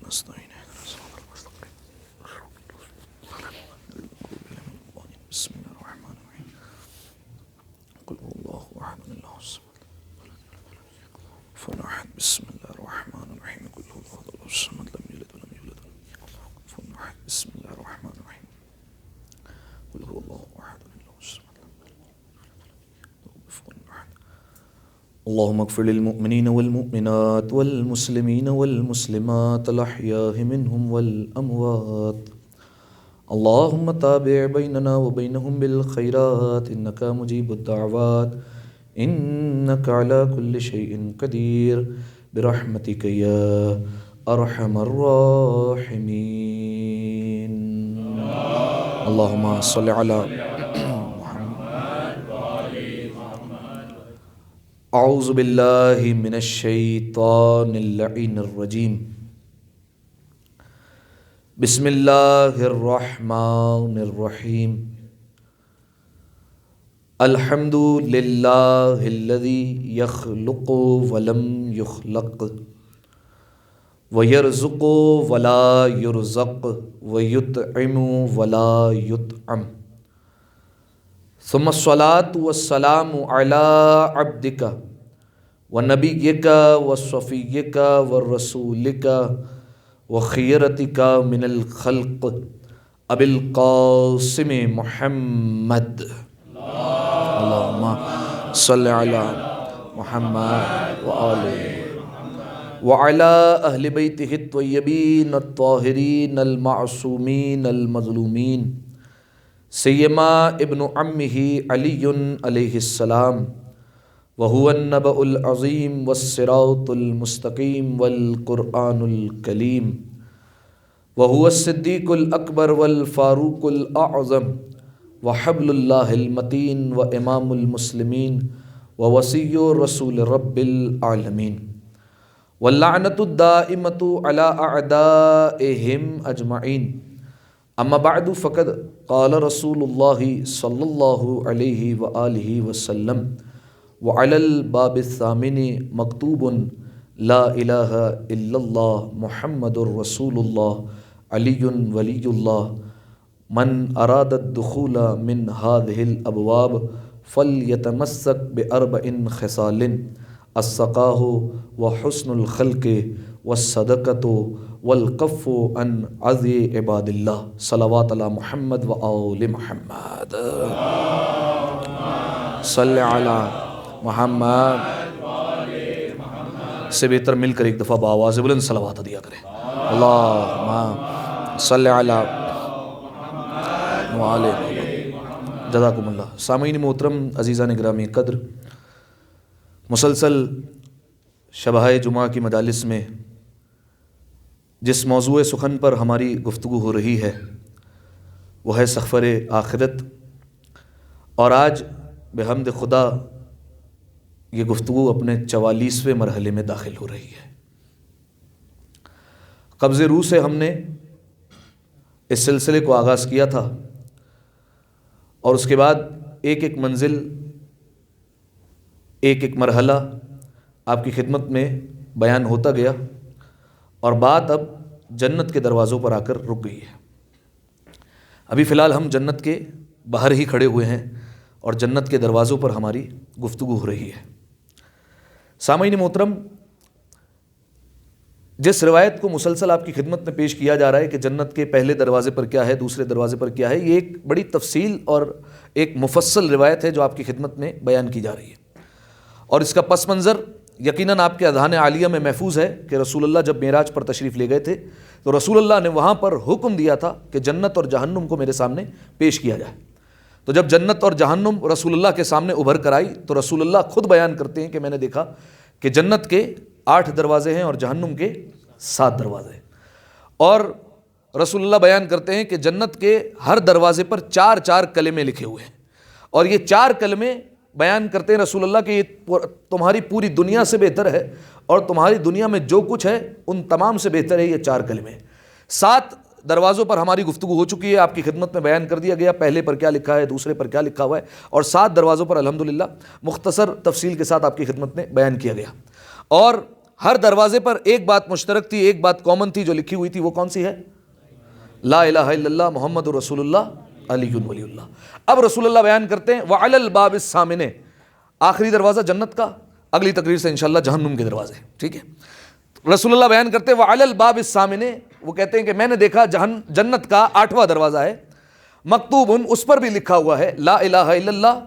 ونستعين اهدنا الصراط المستقيم بسم الله الرحمن الرحيم قل هو الله احد الله الصمد فنحن بسم الله الرحمن الرحيم قل هو الله الصمد لم يلد ولم يولد فنحن بسم الله الرحمن الرحيم قل هو الله احد الله الصمد اللهم اغفر للمؤمنين والمؤمنات والمسلمين والمسلمات الأحياء منهم والأموات اللهم تابع بيننا وبينهم بالخيرات إنك مجيب الدعوات إنك على كل شيء قدير برحمتك يا أرحم الراحمين اللهم صل على اعوذ باللہ من الشیطان اللعین الرجیم بسم اللہ الرحمن الرحیم الحمد للہ الذی یخلق ولم یخلق ویرزق ولا یرزق ویطعم ولا یطعم ثم الصلاة والسلام على عبدك ونبيك وصفيك ورسولك وخيرتك من الخلق أبي القاسم محمد اللهم صل على محمد وآله وعلى أهل بيته الطيبين الطاهرين المعصومين المظلومين سیما ابن عمہ علی علیہ السلام وهو النبأ العظیم والصراط المستقیم والقرآن الکلیم وهو الصدیق الاکبر والفاروق الاعظم وحبل اللہ المتین وامام المسلمین ووصی رسول رب العالمین واللعنة الدائمة على أعدائهم أجمعين اما بعد فقد قال رسول اللہ صلی اللہ علیہ وآلہ وسلم وعلی الباب الثامن مکتوب لا الہ الا اللہ محمد رسول اللہ علی ولی اللہ من اراد الدخول من هذه الابواب فلیتمسک باربع خصال السقاہ وحسن الخلق والصدقۃ والقف عن عذی عباد اللہ صلوات علی محمد و آل محمد صلی علی محمد سے بہتر مل کر ایک دفعہ بآواز بلند صلوات دیا کریں اللہم صلی علی محمد جزاکم اللہ۔ سامعین محترم، عزیزان گرامی قدر، مسلسل شبہ جمعہ کی مجالس میں جس موضوع سخن پر ہماری گفتگو ہو رہی ہے وہ ہے سفر آخرت، اور آج بحمد خدا یہ گفتگو اپنے 44ویں مرحلے میں داخل ہو رہی ہے۔ قبض روح سے ہم نے اس سلسلے کو آغاز کیا تھا، اور اس کے بعد ایک ایک منزل، ایک ایک مرحلہ آپ کی خدمت میں بیان ہوتا گیا، اور بات اب جنت کے دروازوں پر آ کر رک گئی ہے۔ ابھی فی الحال ہم جنت کے باہر ہی کھڑے ہوئے ہیں اور جنت کے دروازوں پر ہماری گفتگو ہو رہی ہے۔ سامعین محترم، جس روایت کو مسلسل آپ کی خدمت میں پیش کیا جا رہا ہے کہ جنت کے پہلے دروازے پر کیا ہے، دوسرے دروازے پر کیا ہے، یہ ایک بڑی تفصیل اور ایک مفصل روایت ہے جو آپ کی خدمت میں بیان کی جا رہی ہے، اور اس کا پس منظر یقیناً آپ کے اذہان عالیہ میں محفوظ ہے کہ رسول اللہ جب معراج پر تشریف لے گئے تھے تو رسول اللہ نے وہاں پر حکم دیا تھا کہ جنت اور جہنم کو میرے سامنے پیش کیا جائے۔ تو جب جنت اور جہنم رسول اللہ کے سامنے ابھر کر آئی تو رسول اللہ خود بیان کرتے ہیں کہ میں نے دیکھا کہ جنت کے 8 دروازے ہیں اور جہنم کے 7 دروازے ہیں، اور رسول اللہ بیان کرتے ہیں کہ جنت کے ہر دروازے پر 4 کلمے لکھے ہوئے ہیں، اور یہ 4 کلمے بیان کرتے ہیں رسول اللہ کہ یہ تمہاری پوری دنیا سے بہتر ہے، اور تمہاری دنیا میں جو کچھ ہے ان تمام سے بہتر ہے یہ 4 کلمے۔ 7 دروازوں پر ہماری گفتگو ہو چکی ہے، آپ کی خدمت میں بیان کر دیا گیا پہلے پر کیا لکھا ہے، دوسرے پر کیا لکھا ہوا ہے، اور 7 دروازوں پر الحمدللہ مختصر تفصیل کے ساتھ آپ کی خدمت میں بیان کیا گیا۔ اور ہر دروازے پر ایک بات مشترک تھی, ایک بات کامن تھی جو لکھی ہوئی تھی, وہ کون سی ہے؟ لا الہ الا اللہ محمد رسول اللہ علی ولی اللہ. اب رسول اللہ بیان کرتے ہیں وعلی الباب الثامن, آخری دروازہ جنت کا, اگلی تقریر سے انشاءاللہ جہنم کے دروازے, ٹھیک ہے. رسول اللہ بیان کرتے ہیں وعلی الباب الثامن, وہ کہتے ہیں کہ میں نے دیکھا جنت کا 8واں دروازہ ہے, مکتوب اس پر بھی لکھا ہوا ہے لا الہ الا اللہ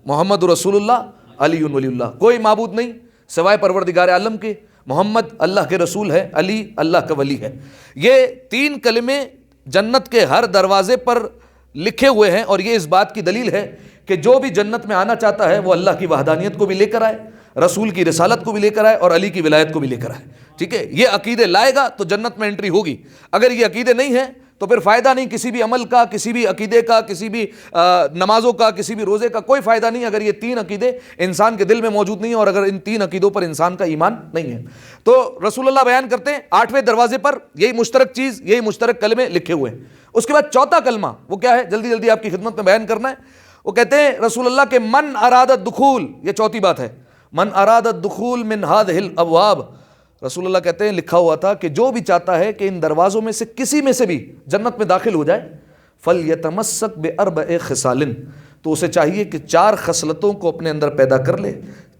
محمد رسول اللہ علی ولی اللہ, کوئی معبود نہیں سوائے پروردگار عالم کے, محمد اللہ کے رسول ہے, علی اللہ کا ولی ہے. یہ 3 کلمے جنت کے ہر دروازے پر لکھے ہوئے ہیں, اور یہ اس بات کی دلیل ہے کہ جو بھی جنت میں آنا چاہتا ہے وہ اللہ کی وحدانیت کو بھی لے کر آئے, رسول کی رسالت کو بھی لے کر آئے, اور علی کی ولایت کو بھی لے کر آئے, ٹھیک ہے. یہ عقیدے لائے گا تو جنت میں انٹری ہوگی. اگر یہ عقیدے نہیں ہیں تو پھر فائدہ نہیں کسی بھی عمل کا, کسی بھی عقیدے کا, کسی بھی نمازوں کا, کسی بھی روزے کا, کوئی فائدہ نہیں اگر یہ 3 عقیدے انسان کے دل میں موجود نہیں ہیں, اور اگر ان 3 عقیدوں پر انسان کا ایمان نہیں ہے. تو رسول اللہ بیان کرتے ہیں 8ویں دروازے پر یہی مشترک چیز, یہی مشترک کلمے لکھے ہوئے ہیں. اس کے بعد چوتھا کلمہ وہ کیا ہے, جلدی جلدی آپ کی خدمت میں بیان کرنا ہے. وہ کہتے ہیں رسول اللہ کے من اراد الدخول, یہ چوتھی بات ہے, من اراد الدخول من هذه الابواب. رسول اللہ کہتے ہیں لکھا ہوا تھا کہ جو بھی چاہتا ہے کہ ان دروازوں میں سے کسی میں سے بھی جنت میں داخل ہو جائے, فَلْيَتَمَسَّكْ بِأَرْبَعِ خِصَالٍ, تو اسے چاہیے کہ 4 خصلتوں کو اپنے اندر پیدا کر لے,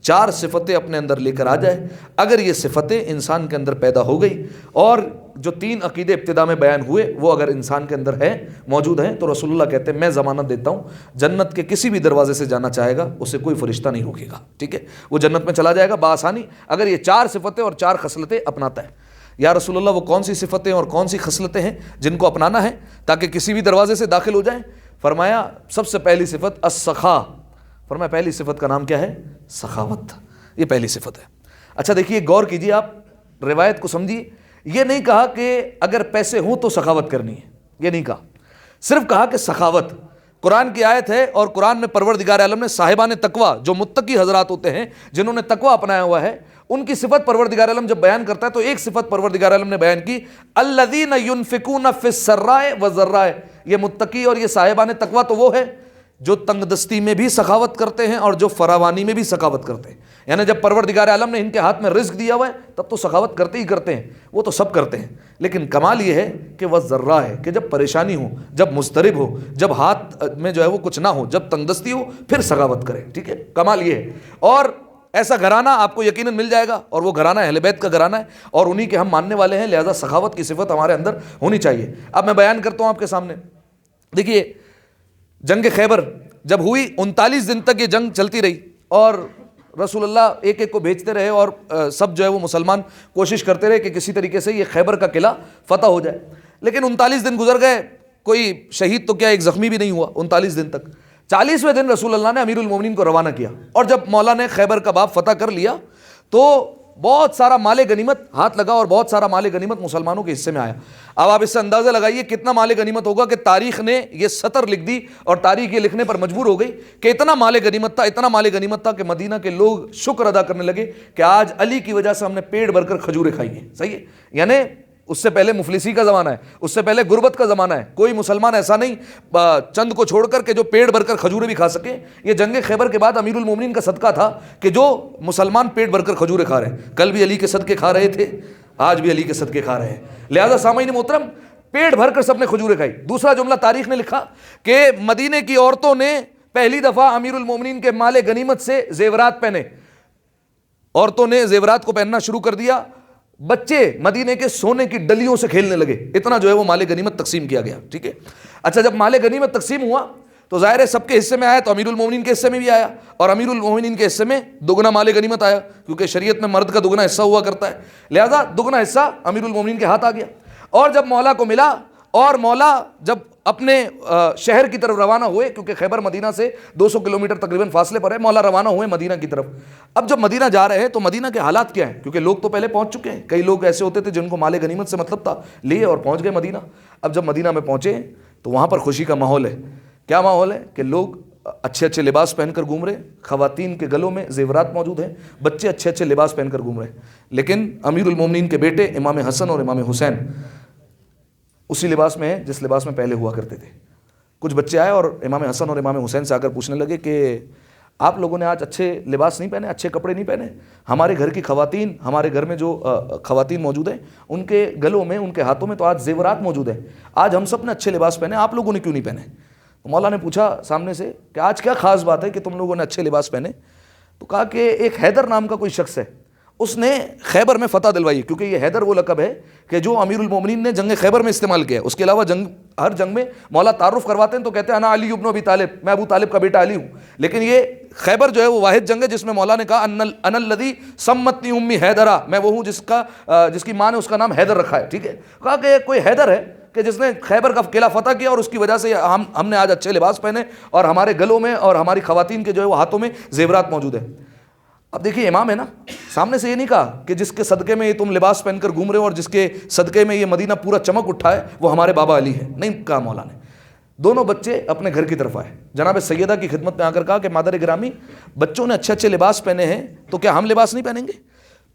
4 صفتیں اپنے اندر لے کر آ جائے. اگر یہ صفتیں انسان کے اندر پیدا ہو گئی, اور جو 3 عقیدے ابتدا میں بیان ہوئے وہ اگر انسان کے اندر ہیں, موجود ہیں, تو رسول اللہ کہتے ہیں میں ضمانت دیتا ہوں جنت کے کسی بھی دروازے سے جانا چاہے گا اسے کوئی فرشتہ نہیں روکے گا, ٹھیک ہے, وہ جنت میں چلا جائے گا بآسانی اگر یہ 4 صفتیں اور 4 خصلتیں اپناتا ہے. یا رسول اللہ وہ کون سی صفتیں اور کون سی خصلتیں ہیں جن کو اپنانا ہے تاکہ کسی بھی دروازے سے داخل ہو جائیں؟ فرمایا سب سے پہلی صفت السخا. فرمایا پہلی صفت کا نام کیا ہے؟ سخاوت. یہ پہلی صفت ہے. اچھا دیکھیے, غور کیجیے, آپ روایت کو سمجھیے. یہ نہیں کہا کہ اگر پیسے ہوں تو سخاوت کرنی ہے, یہ نہیں کہا, صرف کہا کہ سخاوت. قرآن کی آیت ہے, اور قرآن میں پروردگار عالم نے صاحبان تقوی, جو متقی حضرات ہوتے ہیں جنہوں نے تقوی اپنایا ہوا ہے, ان کی صفت پروردگار عالم جب بیان کرتا ہے تو ایک صفت پروردگار عالم نے بیان کی, الذین ينفقون فی السراء والضراء. یہ متقی اور یہ صاحبان تقوی تو وہ ہے جو تنگ دستی میں بھی سخاوت کرتے ہیں اور جو فراوانی میں بھی سخاوت کرتے ہیں. یعنی جب پروردگار عالم نے ان کے ہاتھ میں رزق دیا ہوا ہے تب تو سخاوت کرتے ہی کرتے ہیں, وہ تو سب کرتے ہیں. لیکن کمال یہ ہے کہ وہ ذرہ ہے کہ جب پریشانی ہو, جب مضطرب ہو, جب ہاتھ میں جو ہے وہ کچھ نہ ہو, جب تنگ دستی ہو, پھر سخاوت کرے, ٹھیک ہے. کمال یہ ہے. اور ایسا گھرانہ آپ کو یقیناً مل جائے گا, اور وہ گھرانہ اہل بیت کا گھرانہ ہے اور انہی کے ہم ماننے والے ہیں, لہذا سخاوت کی صفت ہمارے اندر ہونی چاہیے. اب میں بیان کرتا ہوں آپ کے سامنے. دیکھیے, جنگ خیبر جب ہوئی 39 دن تک یہ جنگ چلتی رہی, اور رسول اللہ ایک ایک کو بھیجتے رہے, اور سب جو ہے وہ مسلمان کوشش کرتے رہے کہ کسی طریقے سے یہ خیبر کا قلعہ فتح ہو جائے. لیکن 39 دن گزر گئے, کوئی شہید تو کیا ایک زخمی بھی نہیں ہوا 39 دن تک. 40ویں دن رسول اللہ نے امیر المومنین کو روانہ کیا, اور جب مولا نے خیبر کا باب فتح کر لیا تو بہت سارا مال غنیمت ہاتھ لگا, اور بہت سارا مال غنیمت مسلمانوں کے حصے میں آیا. اب آپ اس سے اندازہ لگائیے کتنا مال غنیمت ہوگا کہ تاریخ نے یہ سطر لکھ دی, اور تاریخ یہ لکھنے پر مجبور ہو گئی کہ اتنا مال غنیمت تھا, اتنا مال غنیمت تھا کہ مدینہ کے لوگ شکر ادا کرنے لگے کہ آج علی کی وجہ سے ہم نے پیٹ بھر کر کھجوریں کھائی ہیں. صحیح ہے, یعنی اس سے پہلے مفلسی کا زمانہ ہے, اس سے پہلے غربت کا زمانہ ہے, کوئی مسلمان ایسا نہیں چند کو چھوڑ کر کہ جو پیٹ بھر کر کھجوریں بھی کھا سکے. یہ جنگ خیبر کے بعد امیر المومنین کا صدقہ تھا کہ جو مسلمان پیٹ بھر کر کھجوریں کھا رہے ہیں. کل بھی علی کے صدقے کھا رہے تھے, آج بھی علی کے صدقے کھا رہے ہیں. لہذا سامعین محترم, پیٹ بھر کر سب نے کھجوریں کھائی. دوسرا جملہ تاریخ نے لکھا کہ مدینے کی عورتوں نے پہلی دفعہ امیر المومنین کے مال غنیمت سے زیورات پہنے, عورتوں نے زیورات کو پہننا شروع کر دیا. بچے مدینے کے سونے کی ڈلیوں سے کھیلنے لگے, اتنا جو ہے وہ مال غنیمت تقسیم کیا گیا, ٹھیک ہے. اچھا, جب مال غنیمت تقسیم ہوا تو ظاہر ہے سب کے حصے میں آیا, تو امیر المومنین کے حصے میں بھی آیا, اور امیر المومنین کے حصے میں دگنا مال غنیمت آیا, کیونکہ شریعت میں مرد کا دگنا حصہ ہوا کرتا ہے, لہذا دگنا حصہ امیر المومنین کے ہاتھ آ گیا. اور جب مولا کو ملا, اور مولا جب اپنے شہر کی طرف روانہ ہوئے, کیونکہ خیبر مدینہ سے 200 کلومیٹر تقریباً فاصلے پر ہے, مولا روانہ ہوئے مدینہ کی طرف. اب جب مدینہ جا رہے ہیں تو مدینہ کے حالات کیا ہیں, کیونکہ لوگ تو پہلے پہنچ چکے ہیں, کئی لوگ ایسے ہوتے تھے جن کو مال غنیمت سے مطلب تھا, لیے اور پہنچ گئے مدینہ. اب جب مدینہ میں پہنچے تو وہاں پر خوشی کا ماحول ہے. کیا ماحول ہے کہ لوگ اچھے اچھے لباس پہن کر گھوم رہے, خواتین کے گلوں میں زیورات موجود ہیں, بچے اچھے اچھے لباس پہن کر گھوم رہے ہیں. لیکن امیر المومنین کے بیٹے امام حسن اور امام حسین اسی لباس میں ہیں جس لباس میں پہلے ہوا کرتے تھے. کچھ بچے آئے اور امام حسن اور امام حسین سے آ کر پوچھنے لگے کہ آپ لوگوں نے آج اچھے لباس نہیں پہنے, اچھے کپڑے نہیں پہنے. ہمارے گھر کی خواتین, ہمارے گھر میں جو خواتین موجود ہیں, ان کے گلوں میں, ان کے ہاتھوں میں تو آج زیورات موجود ہیں. آج ہم سب نے اچھے لباس پہنے, آپ لوگوں نے کیوں نہیں پہنے؟ تو مولا نے پوچھا سامنے سے کہ آج کیا خاص بات ہے کہ تم لوگوں نے اچھے لباس پہنے؟ تو کہا کہ ایک حیدر نام کا کوئی شخص ہے, اس نے خیبر میں فتح دلوائی, کیونکہ یہ حیدر وہ لقب ہے کہ جو امیر المومنین نے جنگ خیبر میں استعمال کیا ہے. اس کے علاوہ ہر جنگ میں مولا تعارف کرواتے ہیں تو کہتے ہیں انا علی ابن ابی طالب, میں ابو طالب کا بیٹا علی ہوں. لیکن یہ خیبر جو ہے وہ واحد جنگ ہے جس میں مولا نے کہا انا الذی سمتنی امی حیدرہ, میں وہ ہوں جس کی ماں نے اس کا نام حیدر رکھا ہے. ٹھیک ہے, کہا کہ کوئی حیدر ہے کہ جس نے خیبر کا قلعہ فتح کیا, اور اس کی وجہ سے ہم نے آج اچھے لباس پہنے اور ہمارے گلوں میں اور ہماری خواتین کے جو ہے وہ ہاتھوں میں زیورات موجود ہیں. اب دیکھیے امام ہے نا, سامنے سے یہ نہیں کہا کہ جس کے صدقے میں یہ تم لباس پہن کر گھوم رہے ہو اور جس کے صدقے میں یہ مدینہ پورا چمک اٹھا ہے وہ ہمارے بابا علی ہے, نہیں کہا مولا نے. دونوں بچے اپنے گھر کی طرف آئے, جناب سیدہ کی خدمت میں آ کر کہا کہ مادر گرامی, بچوں نے اچھے اچھے لباس پہنے ہیں تو کیا ہم لباس نہیں پہنیں گے؟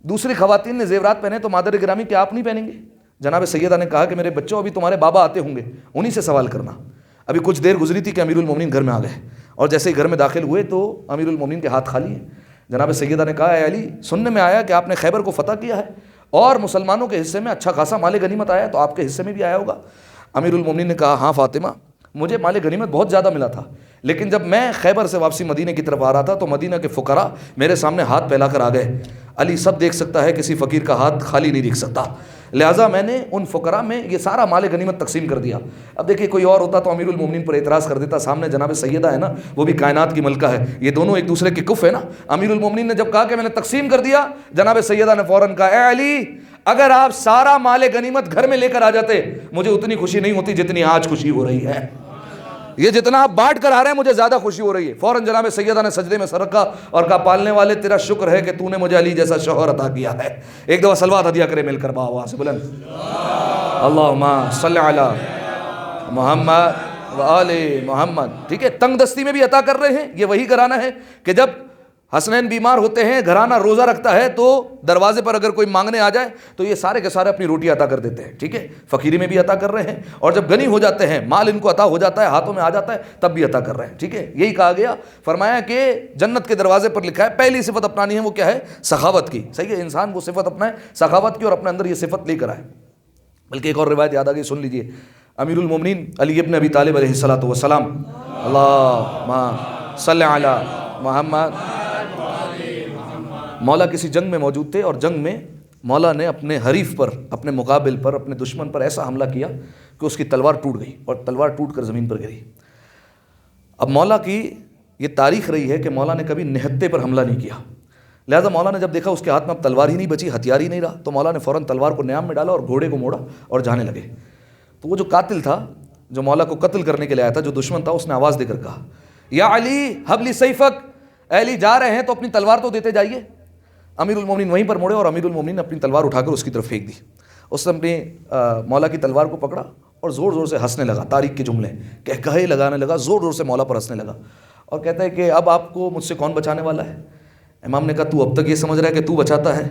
دوسری خواتین نے زیورات پہنے تو مادر گرامی کیا آپ نہیں پہنیں گے؟ جناب سیدہ نے کہا کہ میرے بچوں, ابھی تمہارے بابا آتے ہوں گے, انہی سے سوال کرنا. ابھی کچھ دیر گزری تھی کہ امیر المومنین گھر میں آ گئے, اور جیسے ہی گھر میں داخل ہوئے تو امیر المومنین کے ہاتھ خالی ہیں. جناب سیدہ نے کہا اے علی, سننے میں آیا کہ آپ نے خیبر کو فتح کیا ہے اور مسلمانوں کے حصے میں اچھا خاصا مال غنیمت آیا ہے, تو آپ کے حصے میں بھی آیا ہوگا. امیر المومنین نے کہا ہاں فاطمہ, مجھے مال غنیمت بہت زیادہ ملا تھا, لیکن جب میں خیبر سے واپسی مدینہ کی طرف آ رہا تھا تو مدینہ کے فقراء میرے سامنے ہاتھ پھیلا کر آ گئے. علی سب دیکھ سکتا ہے, کسی فقیر کا ہاتھ خالی نہیں دیکھ سکتا, لہٰذا میں نے ان فقراء میں یہ سارا مال غنیمت تقسیم کر دیا. اب دیکھیے کوئی اور ہوتا تو امیر المومنین پر اعتراض کر دیتا, سامنے جناب سیدہ ہے نا, وہ بھی کائنات کی ملکہ ہے, یہ دونوں ایک دوسرے کے کف ہے نا. امیر المومنین نے جب کہا کہ میں نے تقسیم کر دیا, جناب سیدہ نے فوراً کہا اے علی, اگر آپ سارا مال غنیمت گھر میں لے کر آ جاتے مجھے اتنی خوشی نہیں ہوتی جتنی آج خوشی ہو رہی ہے. یہ جتنا آپ بانٹ کر آ رہے ہیں مجھے زیادہ خوشی ہو رہی ہے. فوراً جناب سیدہ نے سجدے میں سر رکھا اور کہا پالنے والے تیرا شکر ہے کہ تو نے مجھے علی جیسا شوہر عطا کیا ہے. ایک دفعہ صلوات ہدیہ کرے مل کر وہاں سے بلند, اللہم صلی علی محمد و آل محمد. ٹھیک ہے, تنگ دستی میں بھی عطا کر رہے ہیں. یہ وہی گھرانہ ہے کہ جب حسنین بیمار ہوتے ہیں, گھرانہ روزہ رکھتا ہے, تو دروازے پر اگر کوئی مانگنے آ جائے تو یہ سارے کے سارے اپنی روٹی عطا کر دیتے ہیں. ٹھیک ہے, فقیری میں بھی عطا کر رہے ہیں, اور جب غنی ہو جاتے ہیں, مال ان کو عطا ہو جاتا ہے, ہاتھوں میں آ جاتا ہے, تب بھی عطا کر رہے ہیں. ٹھیک ہے, یہی کہا گیا. فرمایا کہ جنت کے دروازے پر لکھا ہے پہلی صفت اپنانی ہے, وہ کیا ہے؟ سخاوت کی. صحیح ہے, انسان وہ صفت اپنائے سخاوت کی اور اپنے اندر یہ صفت لے کر آئے. بلکہ ایک اور روایت یاد آ گئی, سن لیجئے. امیر المومنین علی ابن ابی طالب علیہ الصلوۃ والسلام, اللہم صلی علی محمد, مولا کسی جنگ میں موجود تھے, اور جنگ میں مولا نے اپنے حریف پر, اپنے مقابل پر, اپنے دشمن پر ایسا حملہ کیا کہ اس کی تلوار ٹوٹ گئی اور تلوار ٹوٹ کر زمین پر گری. اب مولا کی یہ تاریخ رہی ہے کہ مولا نے کبھی نہتے پر حملہ نہیں کیا. لہذا مولا نے جب دیکھا اس کے ہاتھ میں اب تلوار ہی نہیں بچی, ہتھیار ہی نہیں رہا, تو مولا نے فوراً تلوار کو نیام میں ڈالا اور گھوڑے کو موڑا اور جانے لگے. تو وہ جو قاتل تھا, جو مولا کو قتل کرنے کے لیے آیا تھا, جو دشمن تھا, اس نے آواز دے کر کہا یا علی حب لی سیفک, اے علی جا رہے ہیں تو اپنی تلوار تو دیتے جائیے. امیر المومنین وہیں پر مڑے اور امیر المومنین نے اپنی تلوار اٹھا کر اس کی طرف پھینک دی. اس نے اپنی مولا کی تلوار کو پکڑا اور زور زور سے ہنسنے لگا, تاریخ کے جملے کہے لگانے لگا, زور زور سے مولا پر ہنسنے لگا, اور کہتا ہے کہ اب آپ کو مجھ سے کون بچانے والا ہے؟ امام نے کہا تو اب تک یہ سمجھ رہا ہے کہ تو بچاتا ہے,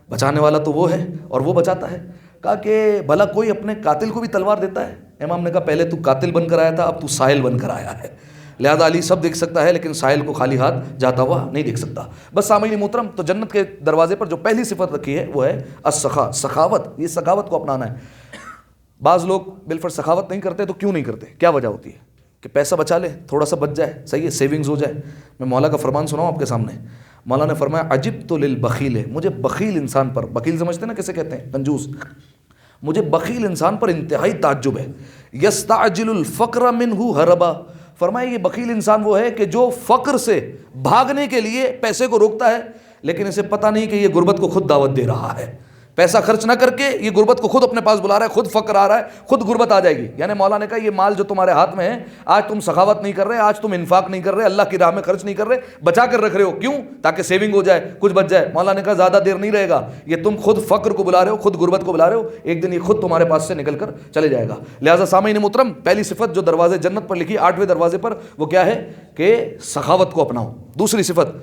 بچانے والا تو وہ ہے اور وہ بچاتا ہے. کہا کہ بھلا کوئی اپنے قاتل کو بھی تلوار دیتا ہے؟ امام نے کہا پہلے تو قاتل بن کر آیا تھا, اب تو سائل بن کر آیا ہے. لہذا علی سب دیکھ سکتا ہے لیکن سائل کو خالی ہاتھ جاتا ہوا نہیں دیکھ سکتا. بس سامعین محترم, تو جنت کے دروازے پر جو پہلی صفت رکھی ہے وہ ہے السخا, سخاوت. یہ سخاوت کو اپنانا ہے. بعض لوگ بالفرض سخاوت نہیں کرتے, تو کیوں نہیں کرتے؟ کیا وجہ ہوتی ہے؟ کہ پیسہ بچا لے, تھوڑا سا بچ جائے, صحیح ہے, سیونگز ہو جائے. میں مولا کا فرمان سناؤں آپ کے سامنے. مولا نے فرمایا عجبت للبخیل, مجھے بخیل انسان پر, بخیل سمجھتے ہیں نا کسے کہتے ہیں؟ کنجوس. مجھے بخیل انسان پر انتہائی تعجب ہے. یستعجل الفقر منہ ہربا, فرمایا یہ بخیل انسان وہ ہے کہ جو فقر سے بھاگنے کے لیے پیسے کو روکتا ہے, لیکن اسے پتہ نہیں کہ یہ غربت کو خود دعوت دے رہا ہے. پیسہ خرچ نہ کر کے یہ غربت کو خود اپنے پاس بلا رہا ہے, خود فقر آ رہا ہے, خود غربت آ جائے گی. یعنی مولا نے کہا یہ مال جو تمہارے ہاتھ میں ہے, آج تم سخاوت نہیں کر رہے, آج تم انفاق نہیں کر رہے, اللہ کی راہ میں خرچ نہیں کر رہے, بچا کر رکھ رہے ہو. کیوں؟ تاکہ سیونگ ہو جائے, کچھ بچ جائے. مولا نے کہا زیادہ دیر نہیں رہے گا, یہ تم خود فقر کو بلا رہے ہو, خود غربت کو بلا رہے ہو, ایک دن یہ خود تمہارے پاس سے نکل کر چلے جائے گا. لہٰذا سامعین محترم, پہلی صفت جو دروازے جنت پر لکھی 8ویں دروازے پر, وہ کیا ہے؟ کہ سخاوت کو اپناؤ. دوسری صفت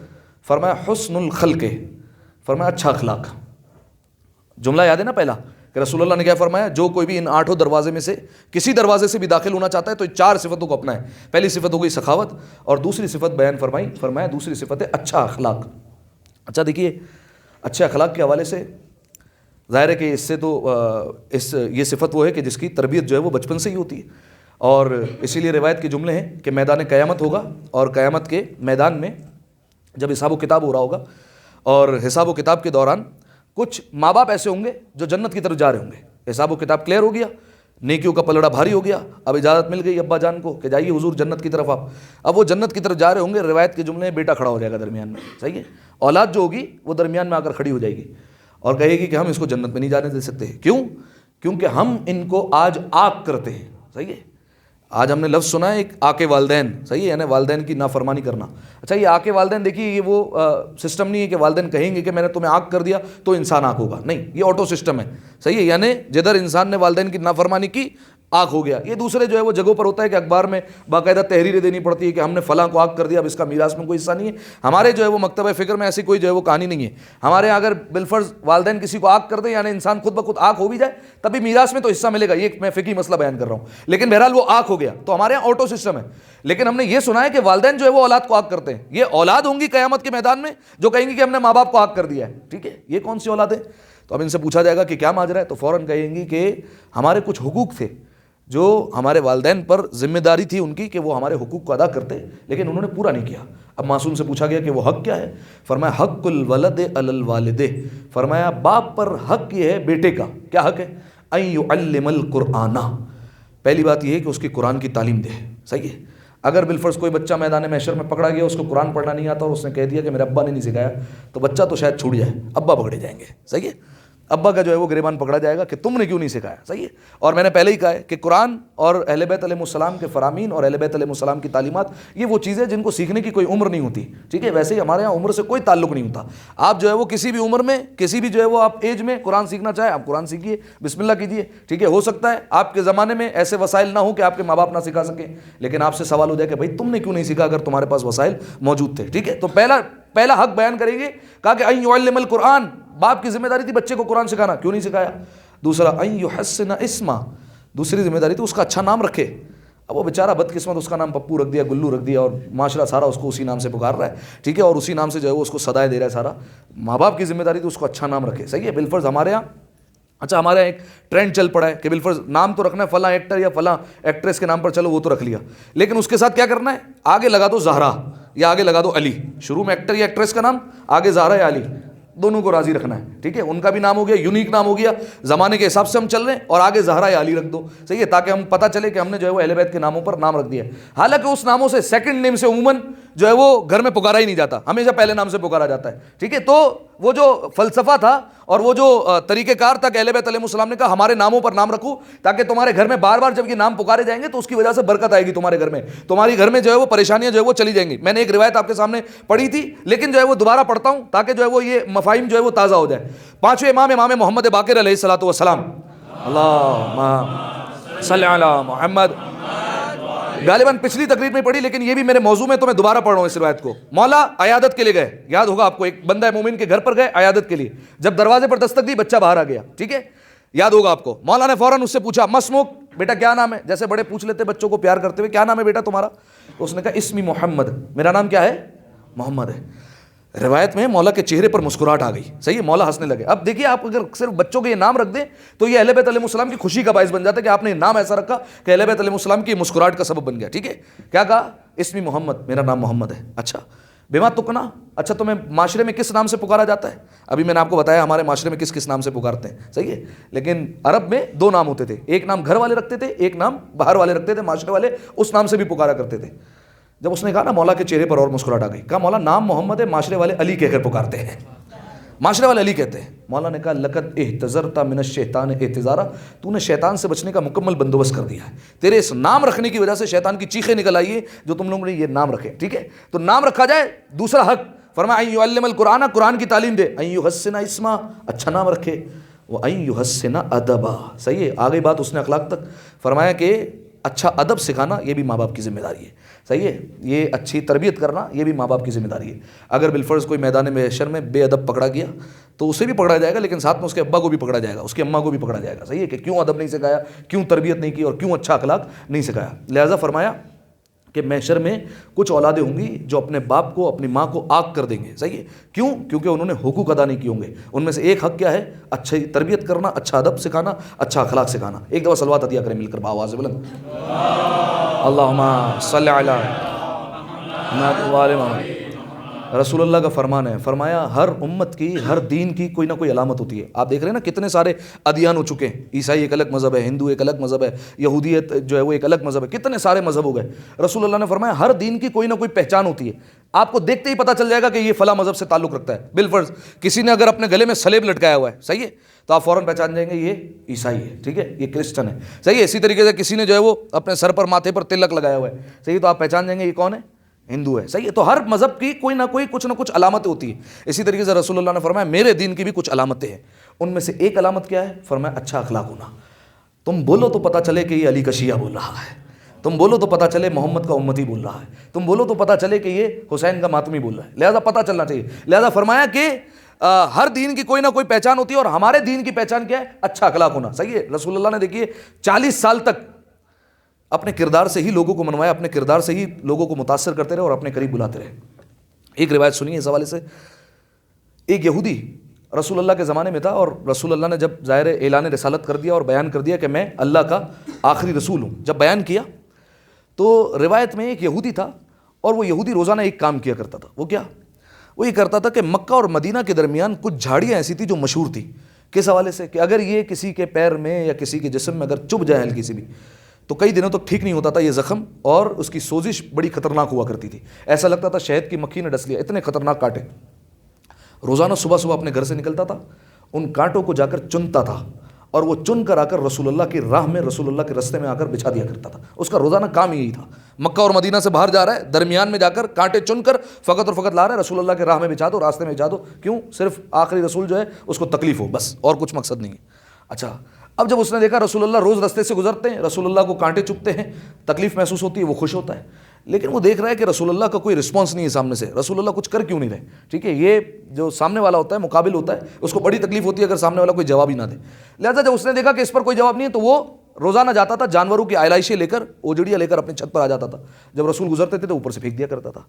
فرمایا حسن الخلق, فرمایا اچھا اخلاق. جملہ یاد ہے نا پہلا کہ رسول اللہ نے کیا فرمایا, جو کوئی بھی ان 8 دروازے میں سے کسی دروازے سے بھی داخل ہونا چاہتا ہے تو 4 صفتوں کو اپنائے. پہلی صفت ہو گئی سخاوت, اور دوسری صفت بیان فرمایا دوسری صفت ہے اچھا اخلاق. اچھا دیکھیے, اچھے اخلاق کے حوالے سے ظاہر ہے کہ اس سے تو یہ صفت وہ ہے کہ جس کی تربیت جو ہے وہ بچپن سے ہی ہوتی ہے, اور اسی لیے روایت کے جملے ہیں کہ میدان قیامت ہوگا, اور قیامت کے میدان میں جب حساب و کتاب ہو رہا ہوگا, اور حساب و کتاب کے دوران کچھ ماں باپ ایسے ہوں گے جو جنت کی طرف جا رہے ہوں گے. حساب و کتاب کلیئر ہو گیا, نیکیوں کا پلڑا بھاری ہو گیا, اب اجازت مل گئی ابا جان کو کہ جائیے حضور جنت کی طرف آپ. اب وہ جنت کی طرف جا رہے ہوں گے, روایت کے جملے بیٹا کھڑا ہو جائے گا درمیان میں, صحیح ہے, اولاد جو ہوگی وہ درمیان میں آ کر کھڑی ہو جائے گی اور کہے گی کہ ہم اس کو جنت میں نہیں جانے دے سکتے. کیوں؟ کیونکہ ہم ان کو آج آگ کرتے ہیں. صحیح ہے, آج ہم نے لفظ سنا ہے ایک آکے والدین, صحیح ہے, یعنی والدین کی نافرمانی کرنا. اچھا یہ آکے والدین دیکھیے یہ وہ سسٹم نہیں ہے کہ والدین کہیں گے کہ میں نے تمہیں آگ کر دیا تو انسان آگ ہوگا, نہیں, یہ آٹو سسٹم ہے. صحیح ہے, یعنی جدھر انسان نے والدین کی نافرمانی کی آگ ہو گیا. یہ دوسرے جو ہے وہ جگہوں پر ہوتا ہے کہ اخبار میں باقاعدہ تحریریں دینی پڑتی ہے کہ ہم نے فلاں کو آگ کر دیا, اب اس کا میراث میں کوئی حصہ نہیں ہے. ہمارے جو ہے وہ مکتبہ فکر میں ایسی کوئی جو ہے وہ کہانی نہیں ہے. ہمارے یہاں اگر بالفرض والدین کسی کو آگ کر دیں, یعنی انسان خود بخود آگ ہو بھی جائے, تبھی میراث میں تو حصہ ملے گا. یہ میں فقہی مسئلہ بیان کر رہا ہوں, لیکن بہرحال وہ آگ ہو گیا تو ہمارے یہاں آٹو سسٹم ہے. لیکن ہم نے یہ سنا ہے کہ والدین جو ہے وہ اولاد کو آگ کرتے ہیں. یہ اولاد ہوں گی قیامت کے میدان میں جو کہیں گی کہ ہم نے ماں باپ کو آگ کر دیا ہے. ٹھیک ہے, یہ کون سی اولاد ہے؟ تو اب ان سے پوچھا جائے گا کہ کیا ماجرا ہے, تو فوراً کہیں گی کہ ہمارے کچھ حقوق تھے جو ہمارے والدین پر ذمہ داری تھی ان کی کہ وہ ہمارے حقوق کو ادا کرتے, لیکن انہوں نے پورا نہیں کیا. اب معصوم سے پوچھا گیا کہ وہ حق کیا ہے؟ فرمایا حق الولد علی الوالد, فرمایا باپ پر حق یہ ہے بیٹے کا. کیا حق ہے؟ ان یعلم القرآن, پہلی بات یہ ہے کہ اس کی قرآن کی تعلیم دے. صحیح ہے, اگر بالفرض کوئی بچہ میدان محشر میں پکڑا گیا, اس کو قرآن پڑھنا نہیں آتا اور اس نے کہہ دیا کہ میرے ابا نے نہیں سکھایا, تو بچہ تو شاید چھوٹ جائے, ابا پکڑے جائیں گے. صحیح ہے, ابا کا جو ہے وہ گریبان پکڑا جائے گا کہ تم نے کیوں نہیں سکھایا. صحیح ہے, اور میں نے پہلے ہی کہا ہے کہ قرآن اور اہل بیت علیہ السلام کے فرامین اور اہل بیت علیہ السلام کی تعلیمات یہ وہ چیزیں جن کو سیکھنے کی کوئی عمر نہیں ہوتی. ٹھیک ہے, ویسے ہی ہمارے یہاں عمر سے کوئی تعلق نہیں ہوتا. آپ جو ہے وہ کسی بھی عمر میں کسی بھی جو ہے وہ آپ ایج میں قرآن سیکھنا چاہیں آپ قرآن سیکھیے, بسم اللہ کیجیے. ٹھیک ہے, ہو سکتا ہے آپ کے زمانے میں ایسے وسائل نہ ہوں کہ آپ کے ماں باپ نہ سکھا سکیں, لیکن آپ سے سوال ہو جائے کہ بھائی تم نے کیوں نہیں سیکھا اگر تمہارے پاس وسائل موجود تھے. ٹھیک ہے, تو پہلا حق بیان کریں گے, کہا کہ ان یعلم القرآن, باپ کی ذمہ داری تھی بچے کو قرآن سکھانا, کیوں نہیں سکھایا. دوسرا ان یحسن اسما, دوسری ذمہ داری تھی اس کا اچھا نام رکھے. اب وہ بیچارہ بدقسمت اس کا نام پپو رکھ دیا, گلو رکھ دیا, اور معاشرہ سارا اس کو اسی نام سے پکار رہا ہے. ٹھیک ہے, اور اسی نام سے جو ہے وہ اس کو صدائے دے رہا ہے سارا. ماں باپ کی ذمہ داری تھی اس کو اچھا نام رکھے. صحیح ہے, بالفرض ہمارے یہاں ہمارے یہاں ایک ٹرینڈ چل پڑا ہے کہ بالفرض نام تو رکھنا ہے فلاں ایکٹر یا فلاں ایکٹریس کے نام پر, چلو وہ تو رکھ لیا, لیکن اس کے ساتھ کیا کرنا ہے, آگے لگا دو زہرا یا آگے لگا دو علی. شروع میں ایکٹر یا ایکٹریس کا نام, آگے زہرا یا علی, دونوں کو راضی رکھنا ہے. ٹھیک ہے, ان کا بھی نام ہو گیا, یونیک نام ہو گیا, زمانے کے حساب سے ہم چل رہے ہیں, اور آگے زہرا یا علی رکھ دو. صحیح ہے, تاکہ ہم پتہ چلے کہ ہم نے جو ہے وہ اہل بیت کے ناموں پر نام رکھ دیا ہے. حالانکہ اس ناموں سے سیکنڈ نیم سے عموماً جو ہے وہ گھر میں پکارا ہی نہیں جاتا, ہمیشہ پہلے نام سے پکارا جاتا ہے. ٹھیک ہے, تو وہ جو فلسفہ تھا اور وہ جو طریقہ کار تھا کہ اہل بیت علیہ السلام نے کہا ہمارے ناموں پر نام رکھو, تاکہ تمہارے گھر میں بار بار جب یہ نام پکارے جائیں گے تو اس کی وجہ سے برکت آئے گی تمہارے گھر میں, تمہاری گھر میں جو ہے وہ پریشانیاں جو ہے وہ چلی جائیں گی. میں نے ایک روایت آپ کے سامنے پڑھی تھی, لیکن جو ہے وہ دوبارہ پڑھتا ہوں تاکہ جو ہے وہ یہ مفاہیم جو ہے وہ تازہ ہو جائے. پانچویں امام محمد باقر علیہ الصلوۃ والسلام, اللہم صلی علی محمد, غالباً پچھلی تقریر میں پڑھی لیکن یہ بھی میرے موضوع میں, تو میں دوبارہ پڑھ رہا ہوں اس روایت کو. مولا عیادت کے لیے گئے, یاد ہوگا آپ کو, ایک بندہ مومن کے گھر پر گئے عیادت کے لیے, جب دروازے پر دستک دی بچہ باہر آ گیا. ٹھیک ہے, یاد ہوگا آپ کو. مولا نے فوراً اس سے پوچھا مسموک, بیٹا کیا نام ہے, جیسے بڑے پوچھ لیتے بچوں کو پیار کرتے ہوئے, کیا نام ہے بیٹا تمہارا. تو اس نے کہا اسمی محمد, میرا نام کیا ہے, محمد ہے. روایت میں مولا کے چہرے پر مسکراہٹ آ گئی. صحیح ہے, مولا ہنسنے لگے. اب دیکھیے آپ اگر صرف بچوں کے یہ نام رکھ دیں تو یہ اہل بیت علیہ السلام کی خوشی کا باعث بن جاتا ہے کہ آپ نے نام ایسا رکھا کہ اہل بیت علیہ السلام کی مسکراہٹ کا سبب بن گیا. ٹھیک ہے, کیا کہا, اسمی محمد, میرا نام محمد ہے. اچھا بما تکنا, اچھا تمہیں معاشرے میں کس نام سے پکارا جاتا ہے. ابھی میں نے آپ کو بتایا ہمارے معاشرے میں کس کس نام سے پکارتے ہیں. صحیح ہے, لیکن عرب میں 2 نام ہوتے تھے, ایک نام گھر والے رکھتے تھے, ایک نام باہر والے رکھتے تھے, معاشرے والے اس نام سے بھی پکارا کرتے تھے. جب اس نے کہا نا, مولا کے چہرے پر اور مسکراہٹ آ گئی. کہا مولا نام محمد ہے, معاشرے والے علی کہہ کر پکارتے ہیں, معاشرے والے علی کہتے ہیں. مولا نے کہا لقد احتذرت من الشیطان احتذارا, تو نے شیطان سے بچنے کا مکمل بندوبست کر دیا ہے. تیرے اس نام رکھنے کی وجہ سے شیطان کی چیخیں نکل آئی ہے جو تم لوگوں نے یہ نام رکھے. ٹھیک ہے, تو نام رکھا جائے. دوسرا حق فرمایا ان یعلم القرآن, قرآن کی تعلیم دے. ان یحسن اسما, اچھا نام رکھے. وہ ان یحسن ادبا, صحیح ہے, آگے بات اس نے اخلاق تک. فرمایا کہ اچھا ادب سکھانا یہ بھی ماں باپ کی ذمہ داری ہے، صحیح ہے، یہ اچھی تربیت کرنا یہ بھی ماں باپ کی ذمہ داری ہے۔ اگر بالفرض کوئی میدان محشر میں بے ادب پکڑا گیا تو اسے بھی پکڑا جائے گا، لیکن ساتھ میں اس کے ابا کو بھی پکڑا جائے گا، اس کی اماں کو بھی پکڑا جائے گا، صحیح ہے، کہ کیوں ادب نہیں سکھایا، کیوں تربیت نہیں کی، اور کیوں اچھا اخلاق نہیں سکھایا۔ لہٰذا فرمایا کہ محشر میں کچھ اولادیں ہوں گی جو اپنے باپ کو اپنی ماں کو آگ کر دیں گے، صحیح ہے، کیوں؟ کیونکہ انہوں نے حقوق ادا نہیں کیے ہوں گے۔ ان میں سے ایک حق کیا ہے؟ اچھی تربیت کرنا، اچھا ادب سکھانا، اچھا اخلاق سکھانا۔ ایک دفعہ صلوات عطیہ کریں مل کر بآواز بلند، اللہم صلی علی محمد وآل محمد۔ رسول اللہ کا فرمان ہے، فرمایا ہر امت کی، ہر دین کی کوئی نہ کوئی علامت ہوتی ہے۔ آپ دیکھ رہے ہیں نا کتنے سارے ادیان ہو چکے ہیں، عیسائی ایک الگ مذہب ہے، ہندو ایک الگ مذہب ہے، یہودیت جو ہے وہ ایک الگ مذہب ہے، کتنے سارے مذہب ہو گئے۔ رسول اللہ نے فرمایا ہر دین کی کوئی نہ کوئی پہچان ہوتی ہے، آپ کو دیکھتے ہی پتہ چل جائے گا کہ یہ فلاں مذہب سے تعلق رکھتا ہے۔ بالفرض کسی نے اگر اپنے گلے میں صلیب لٹکایا ہوا ہے، صحیح ہے، تو آپ فوراً پہچان جائیں گے یہ عیسائی ہے، ٹھیک ہے، یہ کرسچن ہے، صحیح ہے۔ اسی طریقے سے کسی نے جو ہے وہ اپنے سر پر ماتھے پر تلک لگایا ہوا ہے، صحیح، تو آپ پہچان جائیں گے یہ کون ہے، ہندو ہے، صحیح ہے۔ تو ہر مذہب کی کوئی نہ کوئی کچھ نہ کچھ علامتیں ہوتی ہیں۔ اسی طریقے سے رسول اللہ نے فرمایا میرے دین کی بھی کچھ علامتیں ہیں، ان میں سے ایک علامت کیا ہے؟ فرمایا اچھا اخلاق ہونا۔ تم بولو تو پتہ چلے کہ یہ علی کا شیعہ بول رہا ہے، تم بولو تو پتہ چلے محمد کا امتی بول رہا ہے، تم بولو تو پتہ چلے کہ یہ حسین کا ماتمی بول رہا ہے، لہذا پتہ چلنا چاہیے۔ لہذا فرمایا کہ ہر دین کی کوئی نہ کوئی پہچان ہوتی ہے، اور ہمارے دین کی پہچان کیا ہے؟ اچھا اخلاق ہونا، صحیح ہے۔ رسول اللہ نے دیکھیے 40 سال تک اپنے کردار سے ہی لوگوں کو منوایا، اپنے کردار سے ہی لوگوں کو متاثر کرتے رہے اور اپنے قریب بلاتے رہے۔ ایک روایت سنیے اس حوالے سے، ایک یہودی رسول اللہ کے زمانے میں تھا، اور رسول اللہ نے جب ظاہر اعلان رسالت کر دیا اور بیان کر دیا کہ میں اللہ کا آخری رسول ہوں، جب بیان کیا تو روایت میں ایک یہودی تھا، اور وہ یہودی روزانہ ایک کام کیا کرتا تھا۔ وہ کیا؟ وہ یہ کرتا تھا کہ مکہ اور مدینہ کے درمیان کچھ جھاڑیاں ایسی تھیں جو مشہور تھیں، کس حوالے سے کہ اگر یہ کسی کے پیر میں یا کسی کے جسم میں اگر چبھ جائے ہلکی سی بھی تو کئی دنوں تک ٹھیک نہیں ہوتا تھا یہ زخم، اور اس کی سوزش بڑی خطرناک ہوا کرتی تھی، ایسا لگتا تھا شہد کی مکھی نے ڈس لیا، اتنے خطرناک کانٹے۔ روزانہ صبح صبح اپنے گھر سے نکلتا تھا، ان کانٹوں کو جا کر چنتا تھا، اور وہ چن کر آ کر رسول اللہ کی راہ میں، رسول اللہ کے رستے میں آ کر بچھا دیا کرتا تھا۔ اس کا روزانہ کام یہی تھا، مکہ اور مدینہ سے باہر جا رہا ہے، درمیان میں جا کر کانٹے چن کر فقط اور فقط لا رہا ہے، رسول اللہ کے راہ میں بچھا دو، راستے میں بچھا دو، کیوں؟ صرف آخری رسول جو ہے اس کو تکلیف ہو، بس، اور کچھ مقصد نہیں ہے۔ اچھا، اب جب اس نے دیکھا رسول اللہ روز رستے سے گزرتے ہیں، رسول اللہ کو کانٹے چبھتے ہیں، تکلیف محسوس ہوتی ہے، وہ خوش ہوتا ہے، لیکن وہ دیکھ رہا ہے کہ رسول اللہ کا کوئی رسپانس نہیں ہے سامنے سے، رسول اللہ کچھ کر کیوں نہیں رہے، ٹھیک ہے، یہ جو سامنے والا ہوتا ہے، مقابل ہوتا ہے، اس کو بڑی تکلیف ہوتی ہے اگر سامنے والا کوئی جواب ہی نہ دے۔ لہٰذا جب اس نے دیکھا کہ اس پر کوئی جواب نہیں ہے تو وہ روزانہ جاتا تھا، جانوروں کی آلائشیں لے کر، اوجڑیاں لے کر اپنی چھت پر آ جاتا تھا، جب رسول گزرتے تھے تو اوپر سے پھینک دیا کرتا تھا۔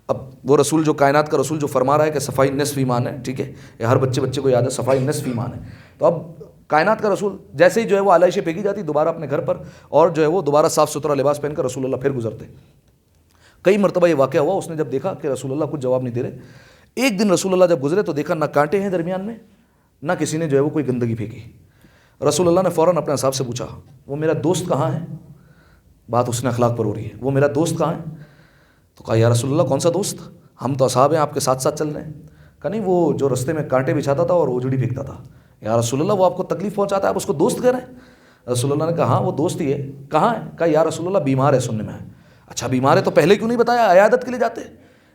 اب وہ رسول جو کائنات کا رسول جو فرما رہا ہے کہ صفائی نصف ایمان ہے، ٹھیک ہے، یہ ہر بچے کو یاد ہے، صفائی نصف ایمان ہے، تو اب کائنات کا رسول جیسے ہی جو ہے وہ آلائشیں پھینکی جاتی دوبارہ اپنے گھر پر، اور جو ہے وہ دوبارہ صاف ستھرا لباس پہن کر رسول اللہ پھر گزرتے۔ کئی مرتبہ یہ واقعہ ہوا، اس نے جب دیکھا کہ رسول اللہ کچھ جواب نہیں دے رہے، ایک دن رسول اللہ جب گزرے تو دیکھا نہ کانٹے ہیں درمیان میں، نہ کسی نے جو ہے وہ کوئی گندگی پھینکی۔ رسول اللہ نے فوراً اپنے اصحاب سے پوچھا وہ میرا دوست کہاں ہے؟ بات حسن اخلاق پر ہو رہی ہے، وہ میرا دوست کہاں ہے؟ تو کہا یا رسول اللہ کون سا دوست؟ ہم تو اصحاب ہیں، آپ کے ساتھ ساتھ چل رہے ہیں۔ کہا نہیں، وہ جو رستے میں کانٹے بچھاتا تھا اور اوجڑی پھینکتا تھا۔ یا رسول اللہ وہ آپ کو تکلیف پہنچاتا ہے، آپ اس کو دوست کہہ رہے ہیں؟ رسول اللہ نے کہا ہاں وہ دوست ہی ہے۔ کہاں ہے؟ کہا یا رسول اللہ بیمار ہے، سننے میں ہے۔ اچھا بیمار ہے تو پہلے کیوں نہیں بتایا، عیادت کے لیے جاتے؟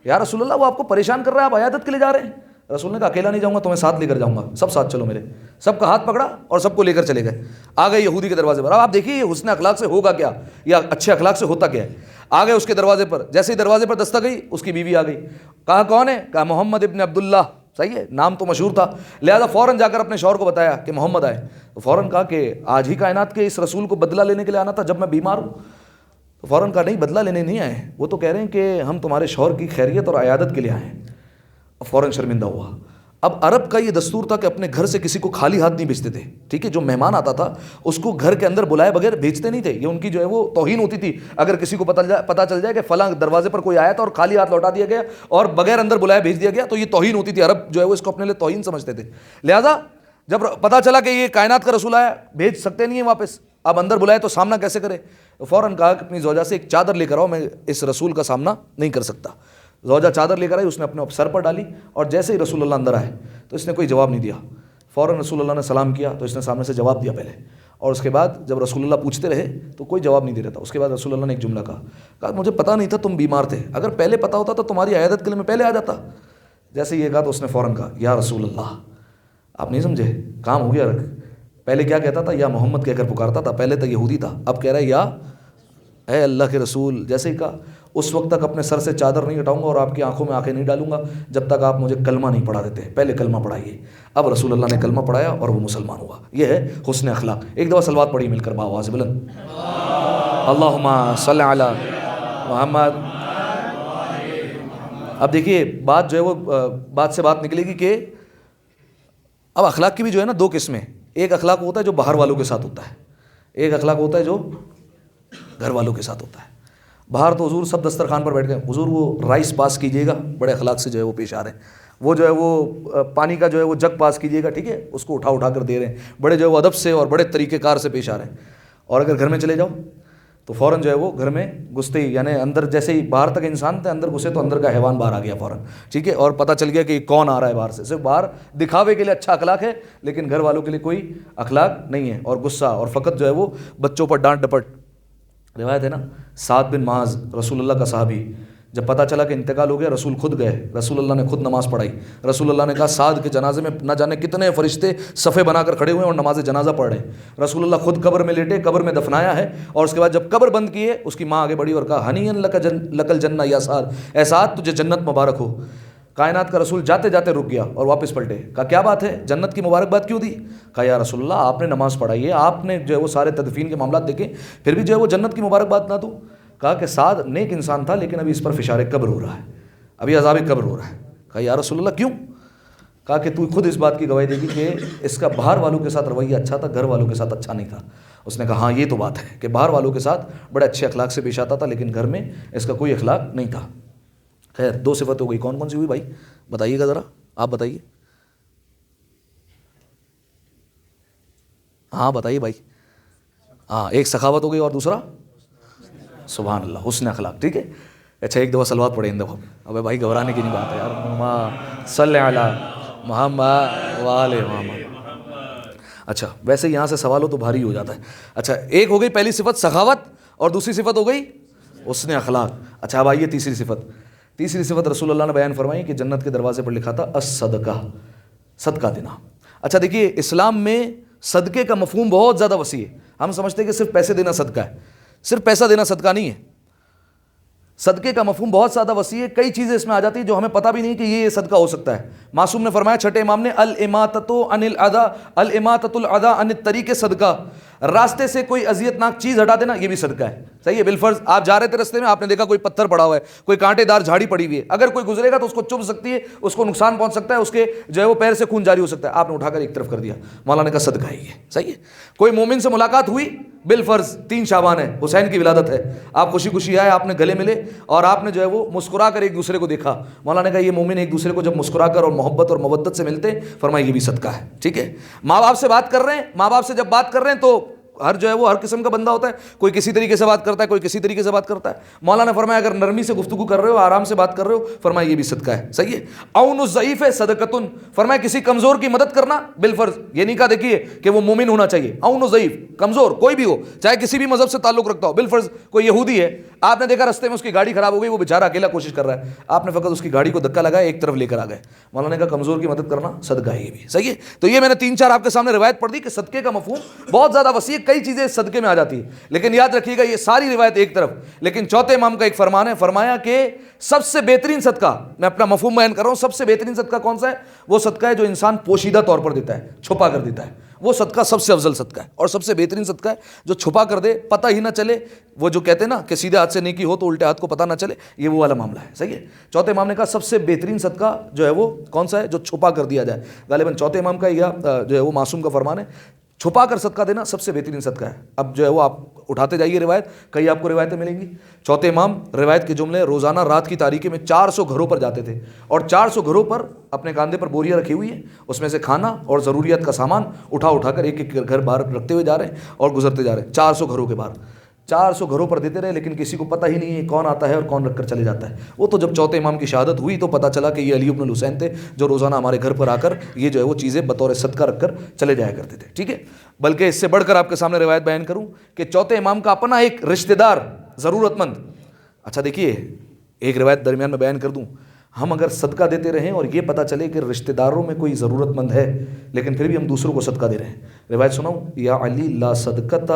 یا رسول اللہ وہ آپ کو پریشان کر رہا ہے، آپ عیادت کے لیے جا رہے ہیں؟ رسول نے کہا اکیلا نہیں جاؤں گا، تمہیں ساتھ لے کر جاؤں گا، سب ساتھ چلو میرے۔ سب کا ہاتھ پکڑا اور سب کو لے کر چلے گئے، آ گئے یہودی کے دروازے پر۔ اب آپ دیکھیے یہ حسن اخلاق سے ہوگا کیا، یا اچھے اخلاق سے ہوتا کیا ہے۔ آ گئے اس کے دروازے پر، جیسے ہی دروازے پر دستک گئی اس کی بیوی آ گئی۔ کہا کون ہے؟ کہا محمد ابن عبداللہ، صحیح ہے، نام تو مشہور تھا، لہذا فوراً جا کر اپنے شوہر کو بتایا کہ محمد آئے۔ تو فوراً کہا کہ آج ہی کائنات کے اس رسول کو بدلہ لینے کے لیے آنا تھا جب میں بیمار ہوں؟ تو فوراً کہا نہیں، بدلہ لینے نہیں آئے ہیں، وہ تو کہہ رہے ہیں کہ ہم تمہارے شوہر کی خیریت اور عیادت کے لیے آئے ہیں۔ فوراً شرمندہ ہوا۔ اب عرب کا یہ دستور تھا کہ اپنے گھر سے کسی کو خالی ہاتھ نہیں بھیجتے تھے، ٹھیک ہے، جو مہمان آتا تھا اس کو گھر کے اندر بلائے بغیر بھیجتے نہیں تھے، یہ ان کی جو ہے وہ توہین ہوتی تھی۔ اگر کسی کو پتہ چل جائے کہ فلاں دروازے پر کوئی آیا تھا اور خالی ہاتھ لوٹا دیا گیا اور بغیر اندر بلائے بھیج دیا گیا تو یہ توہین ہوتی تھی، عرب جو ہے وہ اس کو اپنے لیے توہین سمجھتے تھے۔ لہذا جب پتہ چلا کہ یہ کائنات کا رسول آیا، بھیج سکتے نہیں ہیں واپس، اب اندر بلائے تو سامنا کیسے کرے؟ فوراً کہا کہ اپنی زوجہ سے ایک چادر لے کر آؤ، میں اس رسول کا سامنا نہیں کر سکتا۔ زوجہ چادر لے کر آئی، اس نے اپنے سر پر ڈالی، اور جیسے ہی رسول اللہ اندر آئے تو اس نے کوئی جواب نہیں دیا۔ فوراً رسول اللہ نے سلام کیا تو اس نے سامنے سے جواب دیا پہلے، اور اس کے بعد جب رسول اللہ پوچھتے رہے تو کوئی جواب نہیں دے رہا تھا۔ اس کے بعد رسول اللہ نے ایک جملہ کہا مجھے پتہ نہیں تھا تم بیمار تھے، اگر پہلے پتہ ہوتا تو تمہاری عیادت کے لیے میں پہلے آ جاتا۔ جیسے یہ کہا تو اس نے فوراً کہا یا رسول اللہ، آپ نہیں سمجھے، کام ہو گیا رکھ۔ پہلے کیا کہتا تھا؟ یا محمد کہہ کر پکارتا تھا، پہلے تو یہودی تھا، اب کہہ رہا ہے یا اے اللہ کے رسول، جیسے ہی کہا اس وقت تک اپنے سر سے چادر نہیں ہٹاؤں گا اور آپ کی آنکھوں میں آنکھیں نہیں ڈالوں گا جب تک آپ مجھے کلمہ نہیں پڑھا دیتے، پہلے کلمہ پڑھائیے۔ اب رسول اللہ نے کلمہ پڑھایا اور وہ مسلمان ہوا۔ یہ ہے حسن اخلاق۔ ایک دفعہ صلوات پڑھی مل کر بآواز بلند، اللہم صلی علی محمد۔ اب دیکھیے بات جو ہے وہ بات سے بات نکلے گی کہ اب اخلاق کی بھی جو ہے نا دو قسمیں، ایک اخلاق ہوتا ہے جو باہر والوں کے ساتھ ہوتا ہے، ایک اخلاق ہوتا ہے جو گھر والوں کے ساتھ ہوتا ہے۔ باہر تو حضور سب دسترخوان پر بیٹھ گئے، حضور وہ رائس پاس کیجیے گا، بڑے اخلاق سے جو ہے وہ پیش آ رہے ہیں، وہ جو ہے وہ پانی کا جو ہے وہ جگ پاس کیجیے گا، ٹھیک ہے، اس کو اٹھا کر دے رہے ہیں، بڑے جو ہے وہ ادب سے اور بڑے طریقہ کار سے پیش آ رہے ہیں۔ اور اگر گھر میں چلے جاؤ تو فوراً جو ہے وہ گھر میں گھستے ہی، یعنی اندر جیسے ہی باہر تک انسان تھے، اندر گھسے تو اندر کا حیوان باہر آ گیا فوراً، ٹھیک ہے، اور پتہ چل گیا کہ یہ کون آ رہا ہے باہر سے۔ صرف باہر دکھاوے کے لیے اچھا اخلاق ہے لیکن گھر والوں کے لیے کوئی اخلاق نہیں ہے، اور غصہ اور فقط جو ہے وہ بچوں پر ڈانٹ ڈپٹ۔ روایت ہے نا، سعد بن معاذ رسول اللہ کا صحابی، جب پتہ چلا کہ انتقال ہو گیا رسول خود گئے، رسول اللہ نے خود نماز پڑھائی۔ رسول اللہ نے کہا سعد کے جنازے میں نہ جانے کتنے فرشتے صفے بنا کر کھڑے ہوئے ہیں اور نماز جنازہ پڑھ رہے ہیں۔ رسول اللہ خود قبر میں لیٹے، قبر میں دفنایا ہے، اور اس کے بعد جب قبر بند کی ہے اس کی ماں آگے بڑھی اور کہا ہنیئا لک الجنہ یا سعد، اے سعد تجھے جنت مبارک ہو۔ کائنات کا رسول جاتے جاتے رک گیا اور واپس پلٹے، کہا کیا بات ہے، جنت کی مبارکباد کیوں دی؟ کہا یا رسول اللہ آپ نے نماز پڑھائی ہے، آپ نے جو ہے وہ سارے تدفین کے معاملات دیکھے، پھر بھی جو ہے وہ جنت کی مبارکباد نہ دوں؟ کہا کہ سعد نیک انسان تھا لیکن ابھی اس پر فشار قبر ہو رہا ہے، ابھی عذاب قبر ہو رہا ہے۔ کہا یا رسول اللہ کیوں؟ کہا کہ تو خود اس بات کی گواہی دے گی کہ اس کا باہر والوں کے ساتھ رویہ اچھا تھا، گھر والوں کے ساتھ اچھا نہیں تھا۔ اس نے کہا ہاں یہ تو بات ہے کہ باہر والوں کے ساتھ بڑے اچھے اخلاق سے پیش آتا تھا لیکن گھر میں اس کا کوئی اخلاق نہیں تھا۔ خیر دو صفت ہو گئی، کون کون سی ہوئی بھائی بتائیے گا ذرا، آپ بتائیے، ہاں بتائیے بھائی۔ ہاں ایک سخاوت ہو گئی اور دوسرا سبحان اللہ حسن اخلاق، ٹھیک ہے۔ اچھا ایک دفعہ صلوات پڑھیں ان دفعہ، ابے بھائی گھبرانے کی نہیں بات ہے یار، اللہم صلی علی محمد وآل محمد۔ اچھا ویسے یہاں سے سوال ہو تو بھاری ہو جاتا ہے۔ اچھا ایک ہو گئی پہلی صفت سخاوت اور دوسری صفت ہو گئی حسن اخلاق۔ اچھا اب آئیے تیسری صفت۔ تیسری صفت رسول اللہ نے بیان فرمائی کہ جنت کے دروازے پر لکھا تھا الصدقہ، صدقہ دینا۔ اچھا دیکھیے اسلام میں صدقے کا مفہوم بہت زیادہ وسیع ہے، ہم سمجھتے ہیں کہ صرف پیسے دینا صدقہ ہے، صرف پیسہ دینا صدقہ نہیں ہے۔ صدقے کا مفہوم بہت زیادہ وسیع ہے، کئی چیزیں اس میں آ جاتی ہیں جو ہمیں پتہ بھی نہیں کہ یہ صدقہ ہو سکتا ہے۔ معصوم نے فرمایا چھٹے امام نے الاماطۃ عن الاذى، الاماطۃ الاذى عن الطریق صدقہ، راستے سے کوئی اذیت ناک چیز ہٹا دینا یہ بھی صدقہ ہے، صحیح ہے۔ بالفرض آپ جا رہے تھے رستے میں، آپ نے دیکھا کوئی پتھر پڑا ہوا ہے، کوئی کانٹے دار جھاڑی پڑی ہوئی ہے، اگر کوئی گزرے گا تو اس کو چبھ سکتی ہے، اس کو نقصان پہنچ سکتا ہے، اس کے جو ہے وہ پیر سے خون جاری ہو سکتا ہے، آپ نے اٹھا کر ایک طرف کر دیا، مولانا کا صدقہ ہے یہ، صحیح ہے۔ کوئی مومن سے ملاقات ہوئی، بالفرض 3 شعبان ہے، حسین کی ولادت ہے، آپ خوشی خوشی آئے، آپ نے گلے ملے اور آپ نے جو ہے وہ مسکرا کر ایک دوسرے کو دیکھا، مولانا نے کہا یہ مومن ایک دوسرے کو جب مسکرا کر اور محبت اور مودت سے ملتے فرمایا یہ بھی صدقہ ہے، ٹھیک ہے۔ ماں باپ سے بات کر رہے ہیں، ماں باپ سے جب بات کر رہے ہیں تو ہر جو ہے وہ ہر قسم کا بندہ ہوتا ہے، کوئی کسی طریقے سے بات کرتا ہے، کوئی کسی طریقے سے بات کرتا ہے۔ مولانا نے فرمایا اگر نرمی سے گفتگو کر رہے ہو، آرام سے بات کر رہے ہو، فرمایا یہ بھی صدقہ ہے، صحیح ہے۔ اون الضعیف صدقۃ، فرمایا کسی کمزور کی مدد کرنا، بالفرض یہ نہیں کہا دیکھیے کہ وہ مومن ہونا چاہیے، اون الضعیف کمزور کوئی بھی ہو، چاہے کسی بھی مذہب سے تعلق رکھتا ہو، بالفرض کوئی یہودی ہے، آپ نے دیکھا رستے میں اس کی گاڑی خراب ہو گئی، وہ بیچارہ اکیلا کوشش کر رہا ہے، آپ نے فقط اس کی گاڑی کو دھکا لگایا، ایک طرف لے کر آ گئے، مولانا نے کہا کمزور کی مدد کرنا صدقہ ہے یہ بھی، صحیح ہے۔ تو یہ میں نے 3-4 آپ کے سامنے روایت پڑھ دی کہ صدقے کا مفہوم بہت زیادہ وسیع، کئی چیزیں صدقے میں آ جاتی ہے، لیکن یاد رکھیے گا یہ ساری روایت ایک طرف، لیکن چوتھے امام کا ایک فرمان ہے، فرمایا کہ سب سے بہترین صدقہ، میں اپنا مفہوم بیان کر رہا ہوں، سب سے بہترین صدقہ کون سا ہے؟ وہ صدقہ ہے جو انسان پوشیدہ طور پر دیتا ہے، چھپا کر دیتا ہے، وہ صدقہ سب سے افضل صدقہ ہے اور سب سے بہترین صدقہ ہے جو چھپا کر دے، پتہ ہی نہ چلے، وہ جو کہتے ہیں نا کہ سیدھے ہاتھ سے نیکی ہو تو الٹے ہاتھ کو پتہ نہ چلے، یہ وہ والا معاملہ ہے، صحیح ہے۔ چوتھے امام نے کہا سب سے بہترین صدقہ جو ہے وہ کون سا ہے؟ جو چھپا کر دیا جائے، غالباً چوتھے امام کا یا جو ہے وہ معصوم کا فرمان ہے، چھپا کر صدقہ دینا سب سے بہترین صدقہ ہے۔ اب جو ہے وہ آپ اٹھاتے جائیے روایت، کئی آپ کو روایتیں ملیں گی۔ چوتھے امام روایت کے جملے، روزانہ رات کی تاریکی میں 400 گھروں پر جاتے تھے اور 400 گھروں پر اپنے کاندھے پر بوریاں رکھی ہوئی ہیں، اس میں سے کھانا اور ضروریات کا سامان اٹھا کر ایک ایک گھر باہر رکھتے ہوئے جا رہے ہیں اور گزرتے جا رہے ہیں، 400 گھروں کے باہر 400 گھروں پر دیتے رہے، لیکن کسی کو پتہ ہی نہیں ہے کون آتا ہے اور کون رکھ کر چلے جاتا ہے۔ وہ تو جب چوتھے امام کی شہادت ہوئی تو پتہ چلا کہ یہ علی بن الحسین تھے جو روزانہ ہمارے گھر پر آ کر یہ جو ہے وہ چیزیں بطور صدقہ رکھ کر چلے جایا کرتے تھے، ٹھیک ہے۔ بلکہ اس سے بڑھ کر آپ کے سامنے روایت بیان کروں کہ چوتھے امام کا اپنا ایک رشتہ دار ضرورت مند، اچھا دیکھیے ایک روایت درمیان میں بیان کر دوں، ہم اگر صدقہ دیتے رہیں اور یہ پتہ چلے کہ رشتہ داروں میں کوئی ضرورت مند ہے لیکن پھر بھی ہم دوسروں کو صدقہ دے رہے ہیں، روایت سناؤں، یا علی لا صدقۃ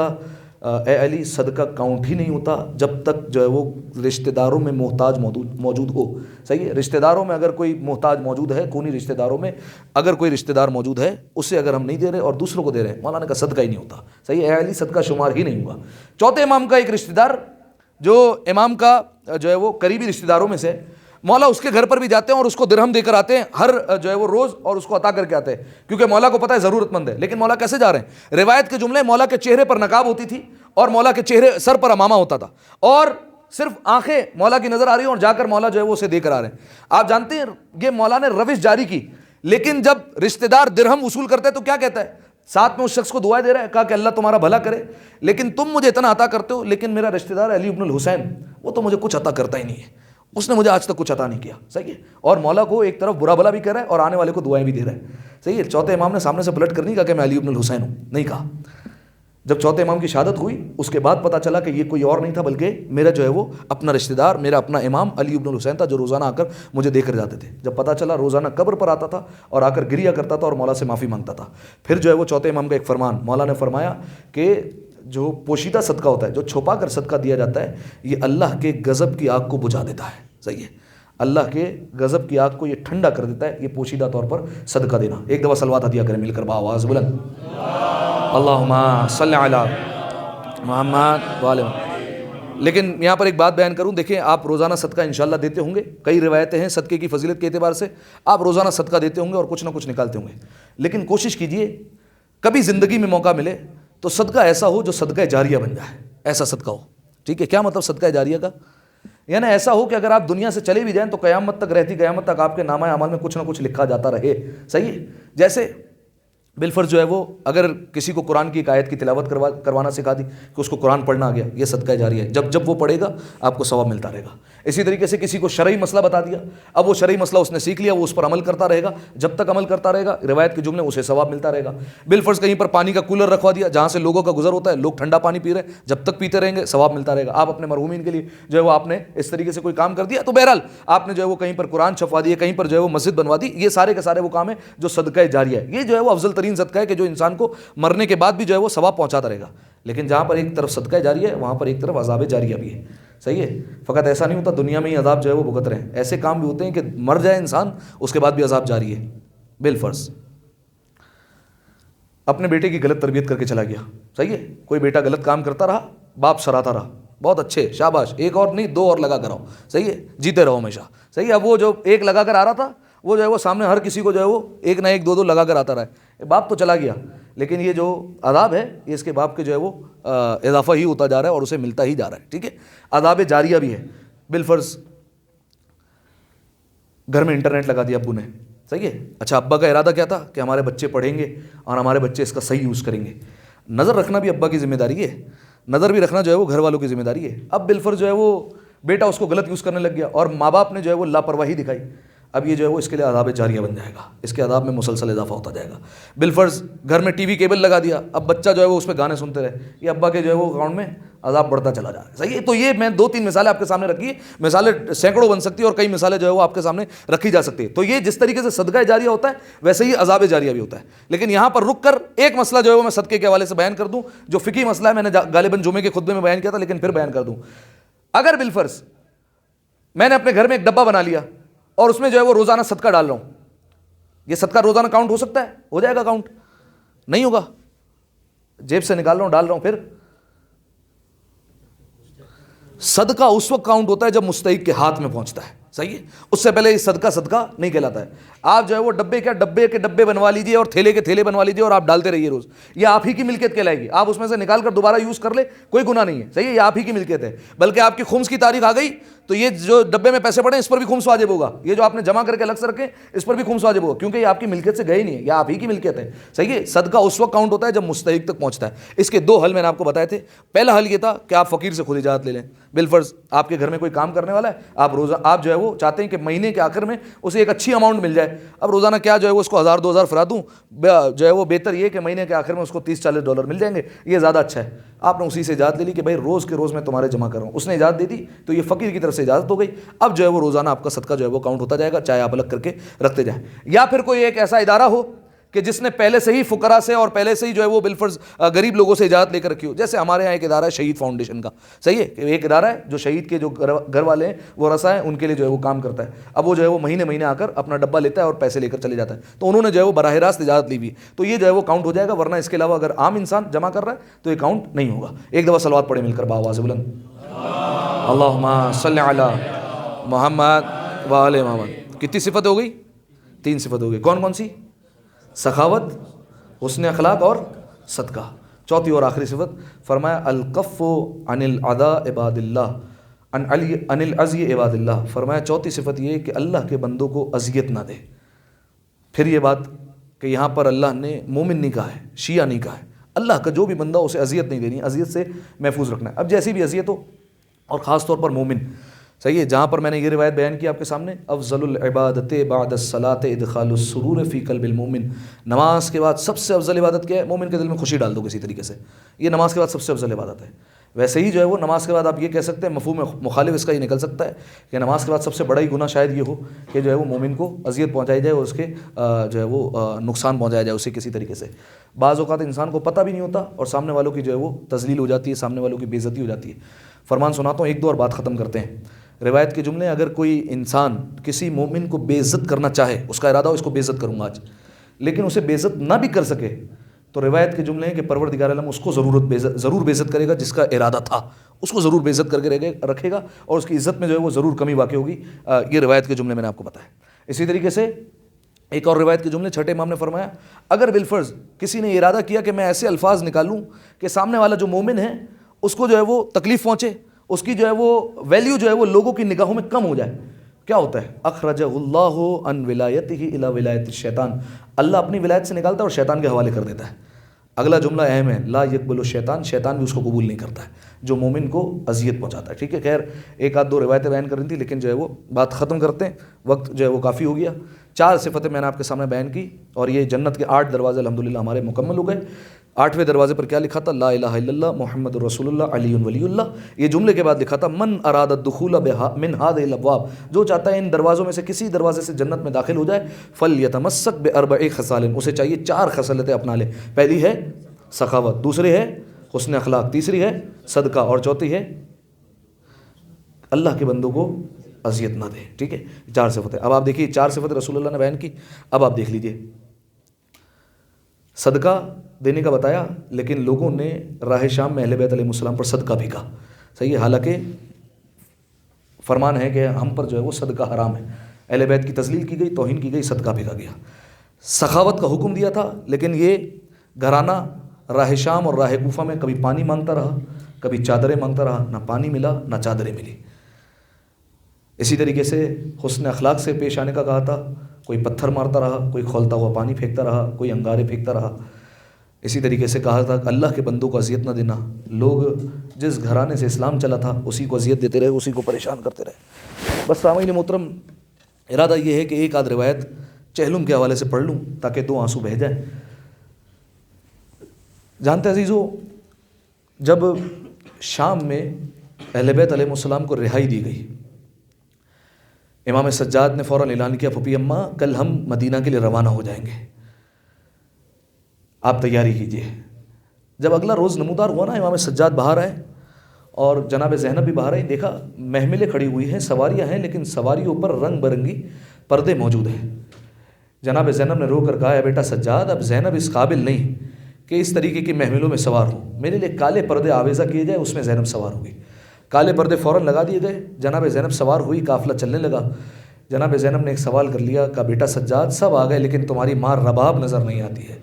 اے علی صدقہ کاؤنٹ ہی نہیں ہوتا جب تک جو ہے وہ رشتہ داروں میں محتاج موجود ہو. صحیح ہے, رشتہ داروں میں اگر کوئی محتاج موجود ہے, خونی رشتہ داروں میں اگر کوئی رشتہ دار موجود ہے, اسے اگر ہم نہیں دے رہے اور دوسروں کو دے رہے ہیں, مولانا کا صدقہ ہی نہیں ہوتا. صحیح ہے, اے علی صدقہ شمار ہی نہیں ہوا. چوتھے امام کا ایک رشتہ دار جو امام کا جو ہے وہ قریبی رشتہ داروں میں سے, مولا اس کے گھر پر بھی جاتے ہیں اور اس کو درہم دے کر آتے ہیں ہر جو ہے وہ روز, اور اس کو عطا کر کے آتے ہیں, کیونکہ مولا کو پتہ ہے ضرورت مند ہے. لیکن مولا کیسے جا رہے ہیں؟ روایت کے جملے, مولا کے چہرے پر نقاب ہوتی تھی اور مولا کے چہرے سر پر امامہ ہوتا تھا, اور صرف آنکھیں مولا کی نظر آ رہی ہیں, اور جا کر مولا جو ہے وہ اسے دے کر آ رہے ہیں. آپ جانتے ہیں یہ مولا نے روش جاری کی, لیکن جب رشتہ دار درہم وصول کرتا ہے تو کیا کہتا ہے؟ ساتھ میں اس شخص کو دعائیں دے رہا ہے, کہا کہ اللہ تمہارا بھلا کرے, لیکن تم مجھے اتنا عطا کرتے ہو, لیکن میرا رشتہ دار علی ابن الحسین وہ تو مجھے کچھ عطا کرتا ہی نہیں ہے, اس نے مجھے آج تک کچھ عطا نہیں کیا. صحیح ہے, اور مولا کو ایک طرف برا بھلا بھی کر رہا ہے اور آنے والے کو دعائیں بھی دے رہا ہے. صحیح ہے, چوتھے امام نے سامنے سے پلٹ کر نہیں کہا کہ میں علی ابن الحسین ہوں, نہیں کہا. جب چوتھے امام کی شہادت ہوئی اس کے بعد پتہ چلا کہ یہ کوئی اور نہیں تھا بلکہ میرا جو ہے وہ اپنا رشتہ دار, میرا اپنا امام علی ابن الحسین تھا, جو روزانہ آ کر مجھے دے کر جاتے تھے. جب پتہ چلا روزانہ قبر پر آتا تھا اور آ کر گریا کرتا تھا اور مولا سے معافی مانگتا تھا. پھر جو ہے وہ چوتھے امام کا ایک فرمان, مولا نے فرمایا کہ جو پوشیدہ صدقہ ہوتا ہے, جو چھپا کر صدقہ دیا جاتا ہے, یہ اللہ کے غضب کی آگ کو بجھا دیتا ہے. صحیح ہے, اللہ کے غضب کی آگ کو یہ ٹھنڈا کر دیتا ہے, یہ پوشیدہ طور پر صدقہ دینا. ایک دفعہ صلوات ہدیہ کریں مل کر بآواز بلند, اللہم صلی علی محمد وعلی محمد. لیکن یہاں پر ایک بات بیان کروں, دیکھیں آپ روزانہ صدقہ انشاءاللہ دیتے ہوں گے, کئی روایتیں ہیں صدقے کی فضیلت کے اعتبار سے, آپ روزانہ صدقہ دیتے ہوں گے اور کچھ نہ کچھ نکالتے ہوں گے. لیکن کوشش کیجئے کبھی زندگی میں موقع ملے تو صدقہ ایسا ہو جو صدقہ جاریہ بن جائے, ایسا صدقہ ہو. ٹھیک ہے, کیا مطلب صدقہ جاریہ کا؟ یعنی ایسا ہو کہ اگر آپ دنیا سے چلے بھی جائیں تو قیامت تک, رہتی قیامت تک آپ کے نامہ اعمال میں کچھ نہ کچھ لکھا جاتا رہے. صحیح ہے, جیسے بالفرض جو ہے وہ اگر کسی کو قرآن کی ایک آیت کی تلاوت کروانا سکھا دی کہ اس کو قرآن پڑھنا آ گیا, یہ صدقہ جاریہ ہے, جب وہ پڑھے گا آپ کو ثواب ملتا رہے گا. اسی طریقے سے کسی کو شرعی مسئلہ بتا دیا, اب وہ شرعی مسئلہ اس نے سیکھ لیا, وہ اس پر عمل کرتا رہے گا, جب تک عمل کرتا رہے گا روایت کے جملے اسے ثواب ملتا رہے گا. بالفرض کہیں پر پانی کا کولر رکھوا دیا جہاں سے لوگوں کا گزر ہوتا ہے, لوگ ٹھنڈا پانی پی رہے ہیں, جب تک پیتے رہیں گے ثواب ملتا رہے گا. آپ اپنے مرحومین کے لیے جو ہے وہ آپ نے اس طریقے سے کوئی کام کر دیا, تو بہرحال آپ نے جو ہے وہ کہیں پر قرآن چھپوا دیا, کہیں پر جو ہے وہ مسجد بنوا دی, یہ سارے کے سارے وہ کام ہے جو صدقہ جاریہ ہے. یہ جو ہے وہ افضل ترین صدقہ ہے کہ جو انسان کو مرنے کے بعد بھی جو ہے وہ ثواب پہنچاتا رہے گا. لیکن جہاں پر ایک طرف صدقہ جاریہ ہے وہاں پر ایک طرف عذاب جاریہ بھی ہے. صحیح ہے, فقط ایسا نہیں ہوتا دنیا میں ہی عذاب جو ہے وہ بھگت رہے ہیں, ایسے کام بھی ہوتے ہیں کہ مر جائے انسان اس کے بعد بھی عذاب جاری ہے. بالفرض اپنے بیٹے کی غلط تربیت کر کے چلا گیا. صحیح ہے, کوئی بیٹا غلط کام کرتا رہا, باپ سراتا رہا, بہت اچھے شاباش, ایک اور نہیں 2 اور لگا کر آؤ. صحیح ہے, جیتے رہو ہمیشہ. صحیح ہے, اب وہ جو ایک لگا کر آ رہا تھا وہ جو ہے وہ سامنے ہر کسی کو جو ہے وہ ایک نہ ایک 2 لگا کر آتا رہا ہے. باپ تو چلا گیا, لیکن یہ جو عذاب ہے یہ اس کے باپ کے جو ہے وہ اضافہ ہی ہوتا جا رہا ہے اور اسے ملتا ہی جا رہا ہے. ٹھیک ہے, عذاب جاریہ بھی ہے. بالفرض گھر میں انٹرنیٹ لگا دیا ابو نے. صحیح ہے, اچھا ابا کا ارادہ کیا تھا کہ ہمارے بچے پڑھیں گے اور ہمارے بچے اس کا صحیح یوز کریں گے. نظر رکھنا بھی ابا کی ذمہ داری ہے, نظر بھی رکھنا جو ہے وہ گھر والوں کی ذمہ داری ہے. اب بالفرض جو ہے وہ بیٹا اس کو غلط یوز کرنے لگ گیا اور ماں باپ نے جو ہے وہ لاپرواہی دکھائی, اب یہ جو ہے وہ اس کے لیے عذاب جاریہ بن جائے گا, اس کے عذاب میں مسلسل اضافہ ہوتا جائے گا. بالفرض گھر میں ٹی وی کیبل لگا دیا, اب بچہ جو ہے وہ اس پہ گانے سنتے رہے, یہ ابا کے جو ہے وہ اکاؤنٹ میں عذاب بڑھتا چلا جا رہا ہے. صحیح ہے, تو یہ میں 2-3 مثالیں آپ کے سامنے رکھی ہے, مثالیں سینکڑوں بن سکتی ہیں اور کئی مثالیں جو ہے وہ آپ کے سامنے رکھی جا سکتی ہے. تو یہ جس طریقے سے صدقہ جاریہ ہوتا ہے ویسے ہی عذاب جاریہ بھی ہوتا ہے. لیکن یہاں پر رک کر ایک مسئلہ جو ہے وہ میں صدقے کے حوالے سے بیان کر دوں, جو فقہی مسئلہ ہے, میں نے غالباً جمعے کے خطبے میں بیان کیا تھا لیکن پھر بیان کر دوں. اگر بالفرض میں نے اپنے گھر میں ایک ڈبہ بنا لیا اور اس میں جو ہے وہ روزانہ صدقہ ڈال رہا ہوں, یہ صدقہ روزانہ کاؤنٹ ہو سکتا ہے؟ ہو جائے گا کاؤنٹ؟ نہیں ہوگا. جیب سے نکال رہا ہوں ڈال رہا ہوں, پھر صدقہ اس وقت کاؤنٹ ہوتا ہے جب مستحق کے ہاتھ میں پہنچتا ہے. صحیح ہے, اس سے پہلے یہ صدقہ نہیں کہلاتا ہے. آپ جو ہے وہ ڈبے کے ڈبے بنوا لیجیے اور تھیلے کے تھیلے بنوا لیجیے اور آپ ڈالتے رہیے روز, یہ آپ ہی کی ملکیت کہلائے گی. آپ اس میں سے نکال کر دوبارہ یوز کر لے, کوئی گناہ نہیں ہے. صحیح ہے, یہ آپ ہی کی ملکیت ہے. بلکہ آپ کی خمس کی تاریخ آ گئی تو یہ جو ڈبے میں پیسے پڑے اس پر بھی خمس واجب ہوگا, یہ جو آپ نے جمع کر کے الگ سے رکھے اس پر بھی خمس واجب ہوگا, کیونکہ یہ آپ کی ملکیت سے گئے نہیں ہے, یہ آپ ہی کی ملکیت ہے. صحیح ہے, صدقہ اس وقت کاؤنٹ ہوتا ہے جب مستحق تک پہنچتا ہے. اس کے 2 حل میں نے آپ کو بتائے تھے. پہلا حل یہ تھا کہ آپ فقیر سے خود اجازت لے لیں. بالفرض آپ کے گھر میں کوئی کام کرنے والا ہے, آپ جو ہے وہ چاہتے ہیں کہ مہینے کے آخر میں اسے ایک اچھی اماؤنٹ مل جائے. اب روزانہ کیا جو ہے وہ اس کو 1000-2000 فرا دوں, جو ہے وہ بہتر یہ کہ مہینے کے آخر میں اس کو $30-40 مل جائیں گے, یہ زیادہ اچھا ہے. آپ نے اسی سے اجازت لے لی کہ بھائی روز کے روز میں تمہارے جمع کر رہا ہوں. اس نے اجازت دے دی تو یہ فقیر کی طرف سے اجازت ہو گئی. اب جو ہے وہ روزانہ آپ کا صدقہ جو ہے وہ کاؤنٹ ہوتا جائے گا, چاہے آپ الگ کر کے رکھتے جائیں. یا پھر کوئی ایک ایسا ادارہ ہو کہ جس نے پہلے سے ہی فقراء سے اور پہلے سے ہی جو ہے وہ بالفرض غریب لوگوں سے اجازت لے کر رکھی ہو. جیسے ہمارے یہاں ایک ادارہ ہے شہید فاؤنڈیشن کا, صحیح ہے, کہ ایک ادارہ ہے جو شہید کے جو گھر والے ہیں وہ رسا ہیں ان کے لیے جو ہے وہ کام کرتا ہے. اب وہ جو ہے وہ مہینے آ کر اپنا ڈبہ لیتا ہے اور پیسے لے کر چلے جاتا ہے, تو انہوں نے جو ہے وہ براہ راست اجازت لی ہوئی, تو یہ جو ہے وہ کاؤنٹ ہو جائے گا, ورنہ اس کے علاوہ اگر عام انسان جمع کر رہا ہے تو یہ کاؤنٹ نہیں ہوگا. ایک دفعہ صلوات پڑھے مل کر بآواز بلند, اللہم صلی علی محمد وآل محمد. کتنی صفت ہو گئی؟ 3 صفت ہو گئی. کون کون سی؟ سخاوت, حسن اخلاق اور صدقہ. چوتھی اور آخری صفت فرمایا الکف عن العداء عباد اللہ عن العزی عباد اللہ. فرمایا چوتھی صفت یہ کہ اللہ کے بندوں کو اذیت نہ دے. پھر یہ بات کہ یہاں پر اللہ نے مومن نہیں کہا ہے, شیعہ نہیں کہا ہے, اللہ کا جو بھی بندہ اسے اذیت نہیں دینی, اذیت سے محفوظ رکھنا ہے. اب جیسی بھی اذیت ہو, اور خاص طور پر مومن, صحیح ہے, جہاں پر میں نے یہ روایت بیان کی آپ کے سامنے, افضل العبادت بعد الصلاۃ ادخال السرور فی قلب المومن. نماز کے بعد سب سے افضل عبادت کیا ہے؟ مومن کے دل میں خوشی ڈال دو کسی طریقے سے. یہ نماز کے بعد سب سے افضل عبادت ہے. ویسے ہی جو ہے وہ نماز کے بعد آپ یہ کہہ سکتے ہیں, مفہوم مخالف اس کا یہ نکل سکتا ہے کہ نماز کے بعد سب سے بڑا ہی گناہ شاید یہ ہو کہ جو ہے وہ مومن کو اذیت پہنچائی جائے اور اس کے جو ہے وہ نقصان پہنچایا جائے اسے کسی طریقے سے. بعض اوقات انسان کو پتہ بھی نہیں ہوتا اور سامنے والوں کی جو ہے وہ تذلیل ہو جاتی ہے, سامنے والوں کی بے عزتی ہو جاتی ہے. فرمان سناتا ہوں, ایک دو اور بات ختم کرتے ہیں. روایت کے جملے, اگر کوئی انسان کسی مومن کو بے عزت کرنا چاہے, اس کا ارادہ ہو اس کو بے عزت کروں گا آج, لیکن اسے بے عزت نہ بھی کر سکے, تو روایت کے جملے ہیں کہ پروردگار عالم اس کو ضرور بے عزت کرے گا جس کا ارادہ تھا, اس کو ضرور بے عزت کر کے رکھے گا اور اس کی عزت میں جو ہے وہ ضرور کمی واقع ہوگی. یہ روایت کے جملے میں نے آپ کو بتایا. اسی طریقے سے ایک اور روایت کے جملے, چھٹے امام نے فرمایا اگر بالفرض کسی نے ارادہ کیا کہ میں ایسے الفاظ نکالوں کہ سامنے والا جو مومن ہے اس کو جو ہے وہ تکلیف پہنچے, اس کی جو ہے وہ ویلیو جو ہے وہ لوگوں کی نگاہوں میں کم ہو جائے, کیا ہوتا ہے؟ اخرجہ اللہ عن ولایتہ الی ولایت الشیطان. اللہ اپنی ولایت سے نکالتا ہے اور شیطان کے حوالے کر دیتا ہے. اگلا جملہ اہم ہے, لا یقبل الشیطان, شیطان بھی اس کو قبول نہیں کرتا ہے جو مومن کو اذیت پہنچاتا ہے. ٹھیک ہے, خیر ایک آدھ دو روایتیں بیان کرنی تھی لیکن جو ہے وہ بات ختم کرتے ہیں, وقت جو ہے وہ کافی ہو گیا. 4 صفتیں میں نے آپ کے سامنے بیان کی اور یہ جنت کے 8 دروازے الحمدللہ ہمارے مکمل ہو گئے. 8ویں دروازے پر کیا لکھا تھا؟ لا الہ الا اللہ محمد رسول اللہ علی ولی اللہ. یہ جملے کے بعد لکھا تھا من اراد الدخول من هذه الابواب, جو چاہتا ہے ان دروازوں میں سے کسی دروازے سے جنت میں داخل ہو جائے, فلیتمسک باربع خصال, اسے چاہیے 4 خصلتیں اپنا لے. پہلی ہے سخاوت, دوسری ہے حسن اخلاق, تیسری ہے صدقہ اور چوتھی ہے اللہ کے بندوں کو اذیت نہ دے. ٹھیک ہے, 4 صفتیں. اب آپ دیکھیے 4 صفتیں رسول اللہ نے بیان کی. اب آپ دیکھ لیجئے, صدقہ دینے کا بتایا لیکن لوگوں نے راہ شام میں اہل بیت علیہ السلام پر صدقہ بھی کہا, صحیح ہے, حالانکہ فرمان ہے کہ ہم پر جو ہے وہ صدقہ حرام ہے. اہل بیت کی تذلیل کی گئی, توہین کی گئی, صدقہ بھی کہا گیا. سخاوت کا حکم دیا تھا لیکن یہ گھرانہ راہ شام اور راہ کوفہ میں کبھی پانی مانگتا رہا, کبھی چادریں مانگتا رہا, نہ پانی ملا نہ چادریں ملی. اسی طریقے سے حسن اخلاق سے پیش آنے کا کہا تھا, کوئی پتھر مارتا رہا, کوئی کھولتا ہوا پانی پھینکتا رہا, کوئی انگارے پھینکتا رہا. اسی طریقے سے کہا تھا کہ اللہ کے بندوں کو اذیت نہ دینا, لوگ جس گھرانے سے اسلام چلا تھا اسی کو اذیت دیتے رہے, اسی کو پریشان کرتے رہے. بس سامعین محترم, ارادہ یہ ہے کہ ایک آدھ روایت چہلم کے حوالے سے پڑھ لوں تاکہ 2 آنسو بہہ جائیں. جانتے عزیزو, جب شام میں اہل بیت علیہ السلام کو رہائی دی گئی, امام سجاد نے فوراً اعلان کیا پھپھی اماں کل ہم مدینہ کے لیے روانہ ہو جائیں گے, آپ تیاری کیجیے. جب اگلا روز نمودار ہوا نا, امام سجاد باہر آئے اور جناب زینب بھی باہر آئی. دیکھا محملیں کھڑی ہوئی ہیں, سواریاں ہیں, لیکن سواریوں پر رنگ برنگی پردے موجود ہیں. جناب زینب نے رو کر کہا, اے بیٹا سجاد, اب زینب اس قابل نہیں کہ اس طریقے کی محملوں میں سوار ہوں, میرے لیے کالے پردے آویزہ کیے جائے, اس میں زینب سوار ہوگی. کالے پردے فوراً لگا دیے گئے, جناب زینب سوار ہوئی, قافلہ چلنے لگا. جناب زینب نے ایک سوال کر لیا, کہا بیٹا سجاد سب آ گئے لیکن تمہاری ماں رباب نظر نہیں آتی ہے.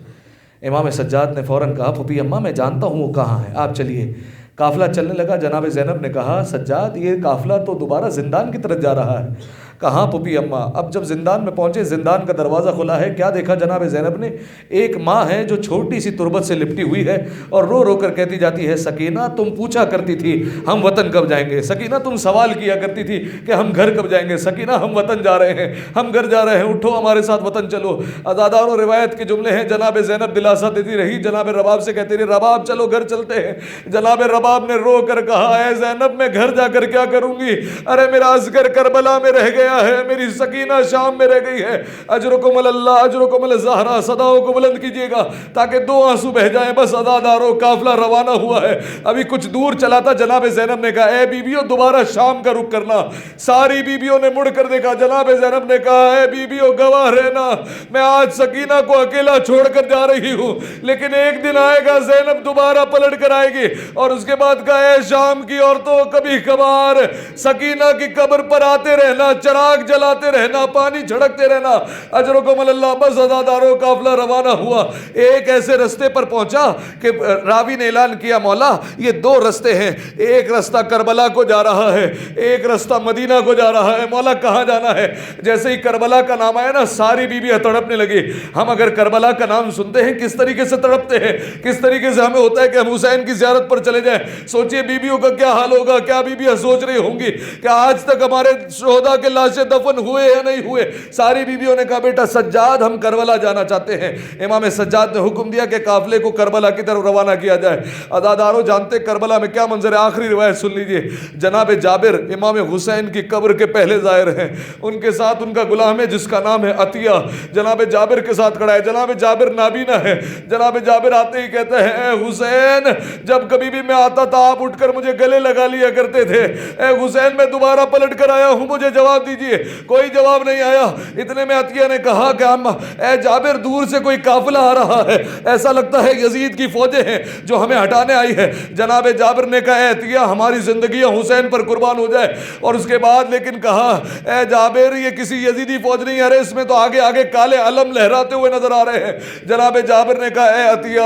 امام سجاد نے فوراً کہا پھپھی اماں میں جانتا ہوں وہ کہاں ہے, آپ چلیے. قافلہ چلنے لگا. جناب زینب نے کہا سجاد یہ قافلہ تو دوبارہ زندان کی طرف جا رہا ہے. کہاں پھپھی اماں. اب جب زندان میں پہنچے, زندان کا دروازہ کھلا ہے. کیا دیکھا جناب زینب نے؟ ایک ماں ہے جو چھوٹی سی تربت سے لپٹی ہوئی ہے اور رو رو کر کہتی جاتی ہے, سکینہ تم پوچھا کرتی تھی ہم وطن کب جائیں گے, سکینہ تم سوال کیا کرتی تھی کہ ہم گھر کب جائیں گے, سکینہ ہم وطن جا رہے ہیں, ہم گھر جا رہے ہیں, اٹھو ہمارے ساتھ وطن چلو. ازاداروں روایت کے جملے ہیں, جناب زینب دلاسا دیتی رہی, جناب رباب سے کہتی رہی رباب چلو گھر چلتے ہیں. جناب رباب نے رو کر کہا, اے زینب میں گھر جا کر کیا کروں گی, ارے میرا اصغر کربلا میں رہ گیا گیا ہے, میری سکینہ شام میں رہ گئی ہے. اجرکم اللہ اجرکم الزہرا, صداؤں کو بلند کیجیے گا تاکہ 2 آنسو بہ جائیں. بس عزادارو قافلہ روانہ ہوا ہے, ابھی کچھ دور چلا تھا. جناب زینب نے کہا اے بیویوں دوبارہ شام کا رخ کرنا. ساری بیویوں نے مڑ کر دیکھا. جناب زینب نے کہا اے بیویوں گواہ رہنا, میں آج سکینہ کو اکیلا چھوڑ کر جا رہی ہوں, لیکن ایک دن آئے گا زینب دوبارہ پلٹ کر آئے گی. اور اس کے بعد کہا اے شام کی عورتوں, کبھی کبھار سکینہ کی قبر پر آتے رہنا, چراغ جلاتے رہنا, پانی جھڑکتے رہنا. اجرکم اللہ. بس عزادارو قافلہ روانہ ہوا. ایک ایسے رستے پر پہنچا کہ راوی نے اعلان کیا مولا یہ 2 رستے ہیں, ایک رستہ کربلا کو جا رہا ہے, ایک رستہ مدینہ کو جا رہا ہے. مولا کہاں جانا ہے؟ جیسے ہی کربلا کا نام آیا نا, ساری بیویاں تڑپنے لگی. ہم اگر کربلا کا نام سنتے ہیں کس طریقے سے تڑپتے ہیں, کس طریقے سے ہمیں ہوتا ہے کہ ہم حسین کی زیارت پر چلے جائیں. سوچئے بیویوں کا کیا حال ہوگا. کیا بیویاں سوچ رہی ہوں گی کہ آج تک ہمارے شہداء کے لاشیں دفن ہوئے یا نہیں ہوئے. ساری بیویوں نے کہا بیٹا سجاد ہم کربلا جانا چاہتے ہیں. امام سجاد نے حکم دیا کہ قافلے کو کربلا کی طرف روانہ کیا جائے. عزادارو جانتے کربلا میں کیا منظر ہے؟ آخری روایت سن لیجئے. جناب جابر امام حسین کی قبر کے پہلے زائر ہیں, ان کے ساتھ ان کا غلام ہے جس کا نام ہے عطیہ. جناب جابر کے ساتھ کھڑا ہے. جناب جابر نابینا ہے. جناب جابر آتے ہی کہتے ہیں اے حسین, جب کبھی بھی میں آتا تھا آپ اٹھ کر مجھے گلے لگا لیا کرتے تھے. اے حسین میں دوبارہ پلٹ کر آیا ہوں, مجھے جواب دیجئے. کوئی جواب نہیں آیا. اتنے میں عطیہ نے کہا کہ اے جابر دور سے کوئی قافلہ آ رہا ہے, ایسا لگتا ہے یزید کی فوجیں ہیں جو ہمیں ہٹانے آئی ہے. جناب جابر نے کہا اے عطیہ ہماری زندگیاں حسین پر قربان ہو جائے. اور اس کے بعد لیکن کہا اے جابر یہ کسی یزیدی فوج نہیں, ارے اس میں تو آگے آگے کالے علم لہراتے ہوئے نظر آ رہے ہیں. جناب جابر نے کہا اے عطیہ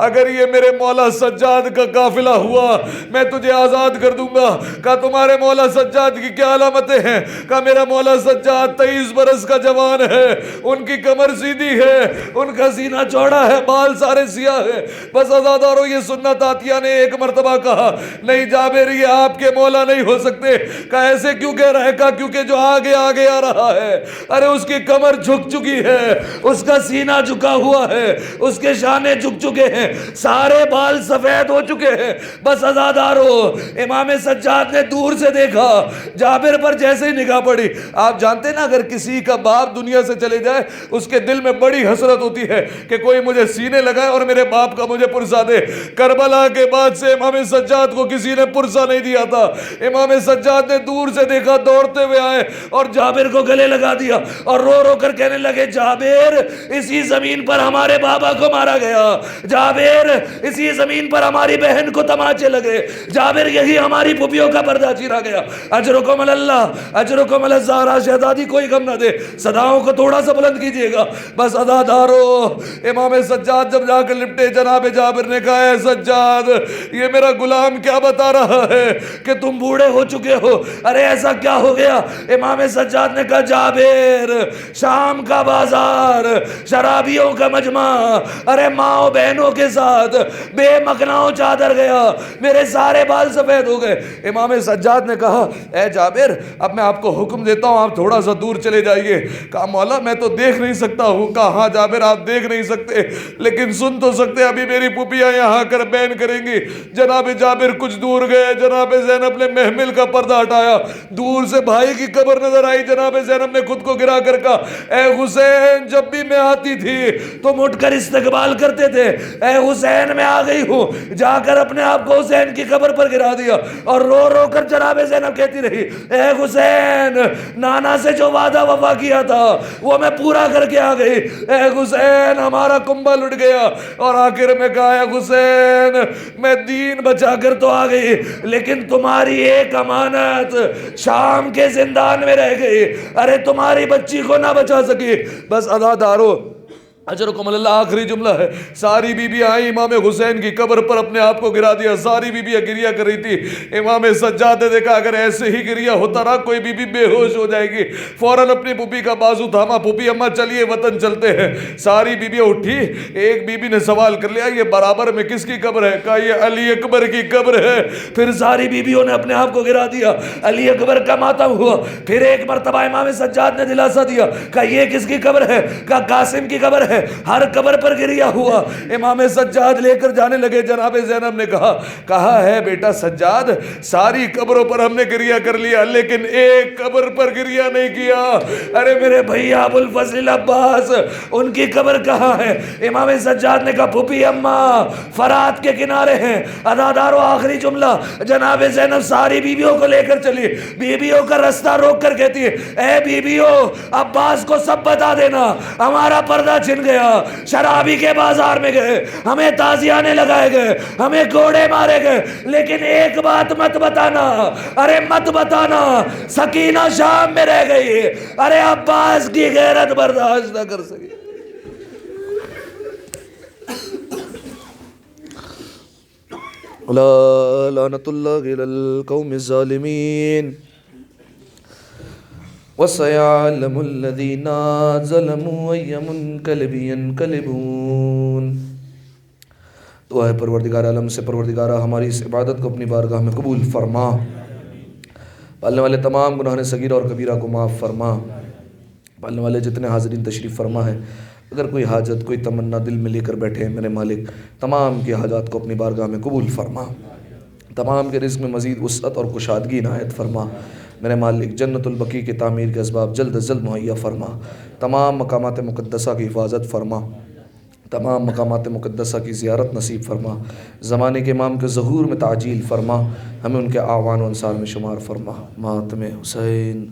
اگر یہ میرے مولا سجاد کا قافلہ ہوا میں تجھے آزاد کر دوں گا. کہا تمہارے مولا سجاد کی کیا علامتیں ہیں؟ کہا میرا مولا سجاد 23 برس کا جوان ہے, ان کی کمر سیدھی ہے, ان کا سینہ چوڑا ہے, بال سارے سیاہ ہیں. بس عزادارو یہ سنت عطیہ نے ایک مرتبہ کہا نہیں جابر یہ آپ کے مولا نہیں ہو سکتے. کہا ایسے کیوں کہہ رہا ہے؟ کہا کیونکہ جو آگے آگے آ رہا ہے ارے اس کی کمر جھک چکی ہے, اس کا سینہ جھکا ہوا ہے, اس کے شانے جھک چکے ہیں, سارے بال سفید ہو چکے ہیں. بس عزادارو امام سجاد نے دور سے دیکھا, جابر پر جیسے ہی نگاہ پڑی. آپ جانتے نا اگر کسی کا باپ دنیا سے چلے جائے اس کے دل میں بڑی حسرت ہوتی ہے کہ کوئی مجھے سینے لگائے اور میرے باپ کا مجھے پرسہ دے. کربلا کے بعد سے امام سجاد کو کسی نے پرسہ نہیں دیا تھا. امام سجاد نے دور سے دیکھا, دوڑتے ہوئے آئے اور جابر کو گلے لگا دیا اور رو رو کر کہنے لگے جابر اسی زمین پر ہمارے بابا کو مارا گیا, جابر اسی زمین پر ہماری بہن کو تماچے لگے, جابر یہی ہماری پھوپھیوں کا پردہ چیرا گیا. اجرکم اللہ اجرکم الزہرا. شہزادی کوئی غم نہ دے, صداؤں کو تھوڑا سا بلند کیجئے گا. بس عزادارو امام سجاد جب جا کر لپٹے, جناب جابر نے کہا اے سجاد یہ میرا غلام کیا بتا رہا ہے کہ تم بوڑھے ہو چکے ہو. ارے ایسا کیا ہو گیا؟ امام سجاد نے کہا جابر شام کا بازار, شرابیوں کا مجمع, ارے ماں بہنوں کے ساتھ بے مکناؤ چادر گیا, میرے سارے بال سفید ہو گئے. امام سجاد نے کہا اے جابر اب میں آپ کو حکم دیتا ہوں آپ تھوڑا سا دور چلے جائیے. کہا مولا میں تو دیکھ نہیں سکتا ہوں. کہا ہاں جابر آپ دیکھ نہیں سکتے لیکن سن تو سکتے, ابھی میری پھوپھیاں یہاں کر بین کریں گی. جناب جابر کچھ دور گئے, جناب زینب نے محمل کا پردہ ہٹایا, دور سے بھائی کی قبر نظر آئی. جناب زینب نے خود کو گرا کر کہا اے حسین جب بھی میں آتی تھی تم اٹھ کر استقبال کرتے تھے, اے حسین میں آ گئی ہوں. جا کر اپنے آپ کو حسین کی قبر پر گرا دیا اور رو رو کر جناب زینب کہتی رہی اے حسین نانا سے جو وعدہ وفا کیا تھا وہ میں پورا کر کے آ گئی. اے حسین ہمارا کنبا لٹ گیا. اور آخر میں کہا اے حسین میں دین بچا کر تو آ گئی لیکن تمہاری ایک امانت شام کے زندان میں رہ گئی, ارے تمہاری بچی کو نہ بچا سکی. بس عزادارو اجرکم اللہ آخری جملہ ہے. ساری بیوی آئی امام حسین کی قبر پر اپنے آپ کو گرا دیا. ساری بیویاں گریا کر رہی تھی. امام سجاد نے دیکھا اگر ایسے ہی گریا ہوتا رہا کوئی بیوی بے ہوش ہو جائے گی. فوراً اپنی پھوپھی کا بازو تھاما, پھوپھی اماں چلیے وطن چلتے ہیں. ساری بیویاں اٹھی. ایک بیوی نے سوال کر لیا یہ برابر میں کس کی قبر ہے؟ کہا یہ علی اکبر کی قبر ہے. پھر ساری بیویوں نے اپنے آپ کو گرا دیا. علی اکبر کا ماتم ہوا. پھر ایک مرتبہ امام سجاد نے دلاسا دیا, کہا یہ کس کی قبر ہے؟ کہا قاسم کی قبر ہے. ہے، ہر قبر پر گریا ہوا۔ امام سجاد لے کر جانے لگے، جناب زینب نے کہا ہے بیٹا سجاد، ساری قبروں پر ہم نے گریا کر لیا لیکن ایک قبر پر گریا نہیں کیا۔ ارے میرے بھیا ابو الفضل عباس، ان کی قبر کہاں ہے؟ امام سجاد نے کہا پھوپھی اماں فرات کے کنارے ہیں۔ ادادارو آخری جملہ، جناب زینب ساری بیویوں کو لے کر چلی، بیویوں کا رستہ روک کر کہتی ہے اے بیویوں عباس کو سب بتا دینا، ہمارا پردہ چھن گیا، شرابی کے بازار میں گئے، ہمیں تازیانے لگائے گئے، ہمیں گھوڑے مارے گئے، لیکن ایک بات مت بتانا، ارے مت بتانا سکینہ شام میں رہ گئی ہے۔ ارے عباس کی غیرت برداشت نہ کر سکی۔ لعنت اللہ علی القوم الظالمین وَسَيَعْلَمُ الَّذِينَ ظَلَمُوا أَيَّ مُنْقَلِبٍ يَنْقَلِبُونَ۔ دعا ہے پروردگار عالم سے، پروردگارہ ہماری اس عبادت کو اپنی بارگاہ میں قبول فرما، پالنے والے تمام گناہان صغیرہ اور کبیرہ کو معاف فرما، پالنے والے جتنے حاضرین تشریف فرما ہے، اگر کوئی حاجت کوئی تمنا دل میں لے کر بیٹھے ہیں میرے مالک، تمام کی حاجات کو اپنی بارگاہ میں قبول فرما، تمام کے رزق میں مزید وسعت اور کشادگی عنایت فرما میرے مالک، جنت البقیع کی تعمیر کے اسباب جلد از جلد مہیا فرما، تمام مقامات مقدسہ کی حفاظت فرما، تمام مقامات مقدسہ کی زیارت نصیب فرما، زمانے کے امام کے ظہور میں تعجیل فرما، ہمیں ان کے اعوان و انصار میں شمار فرما۔ ماتم حسین۔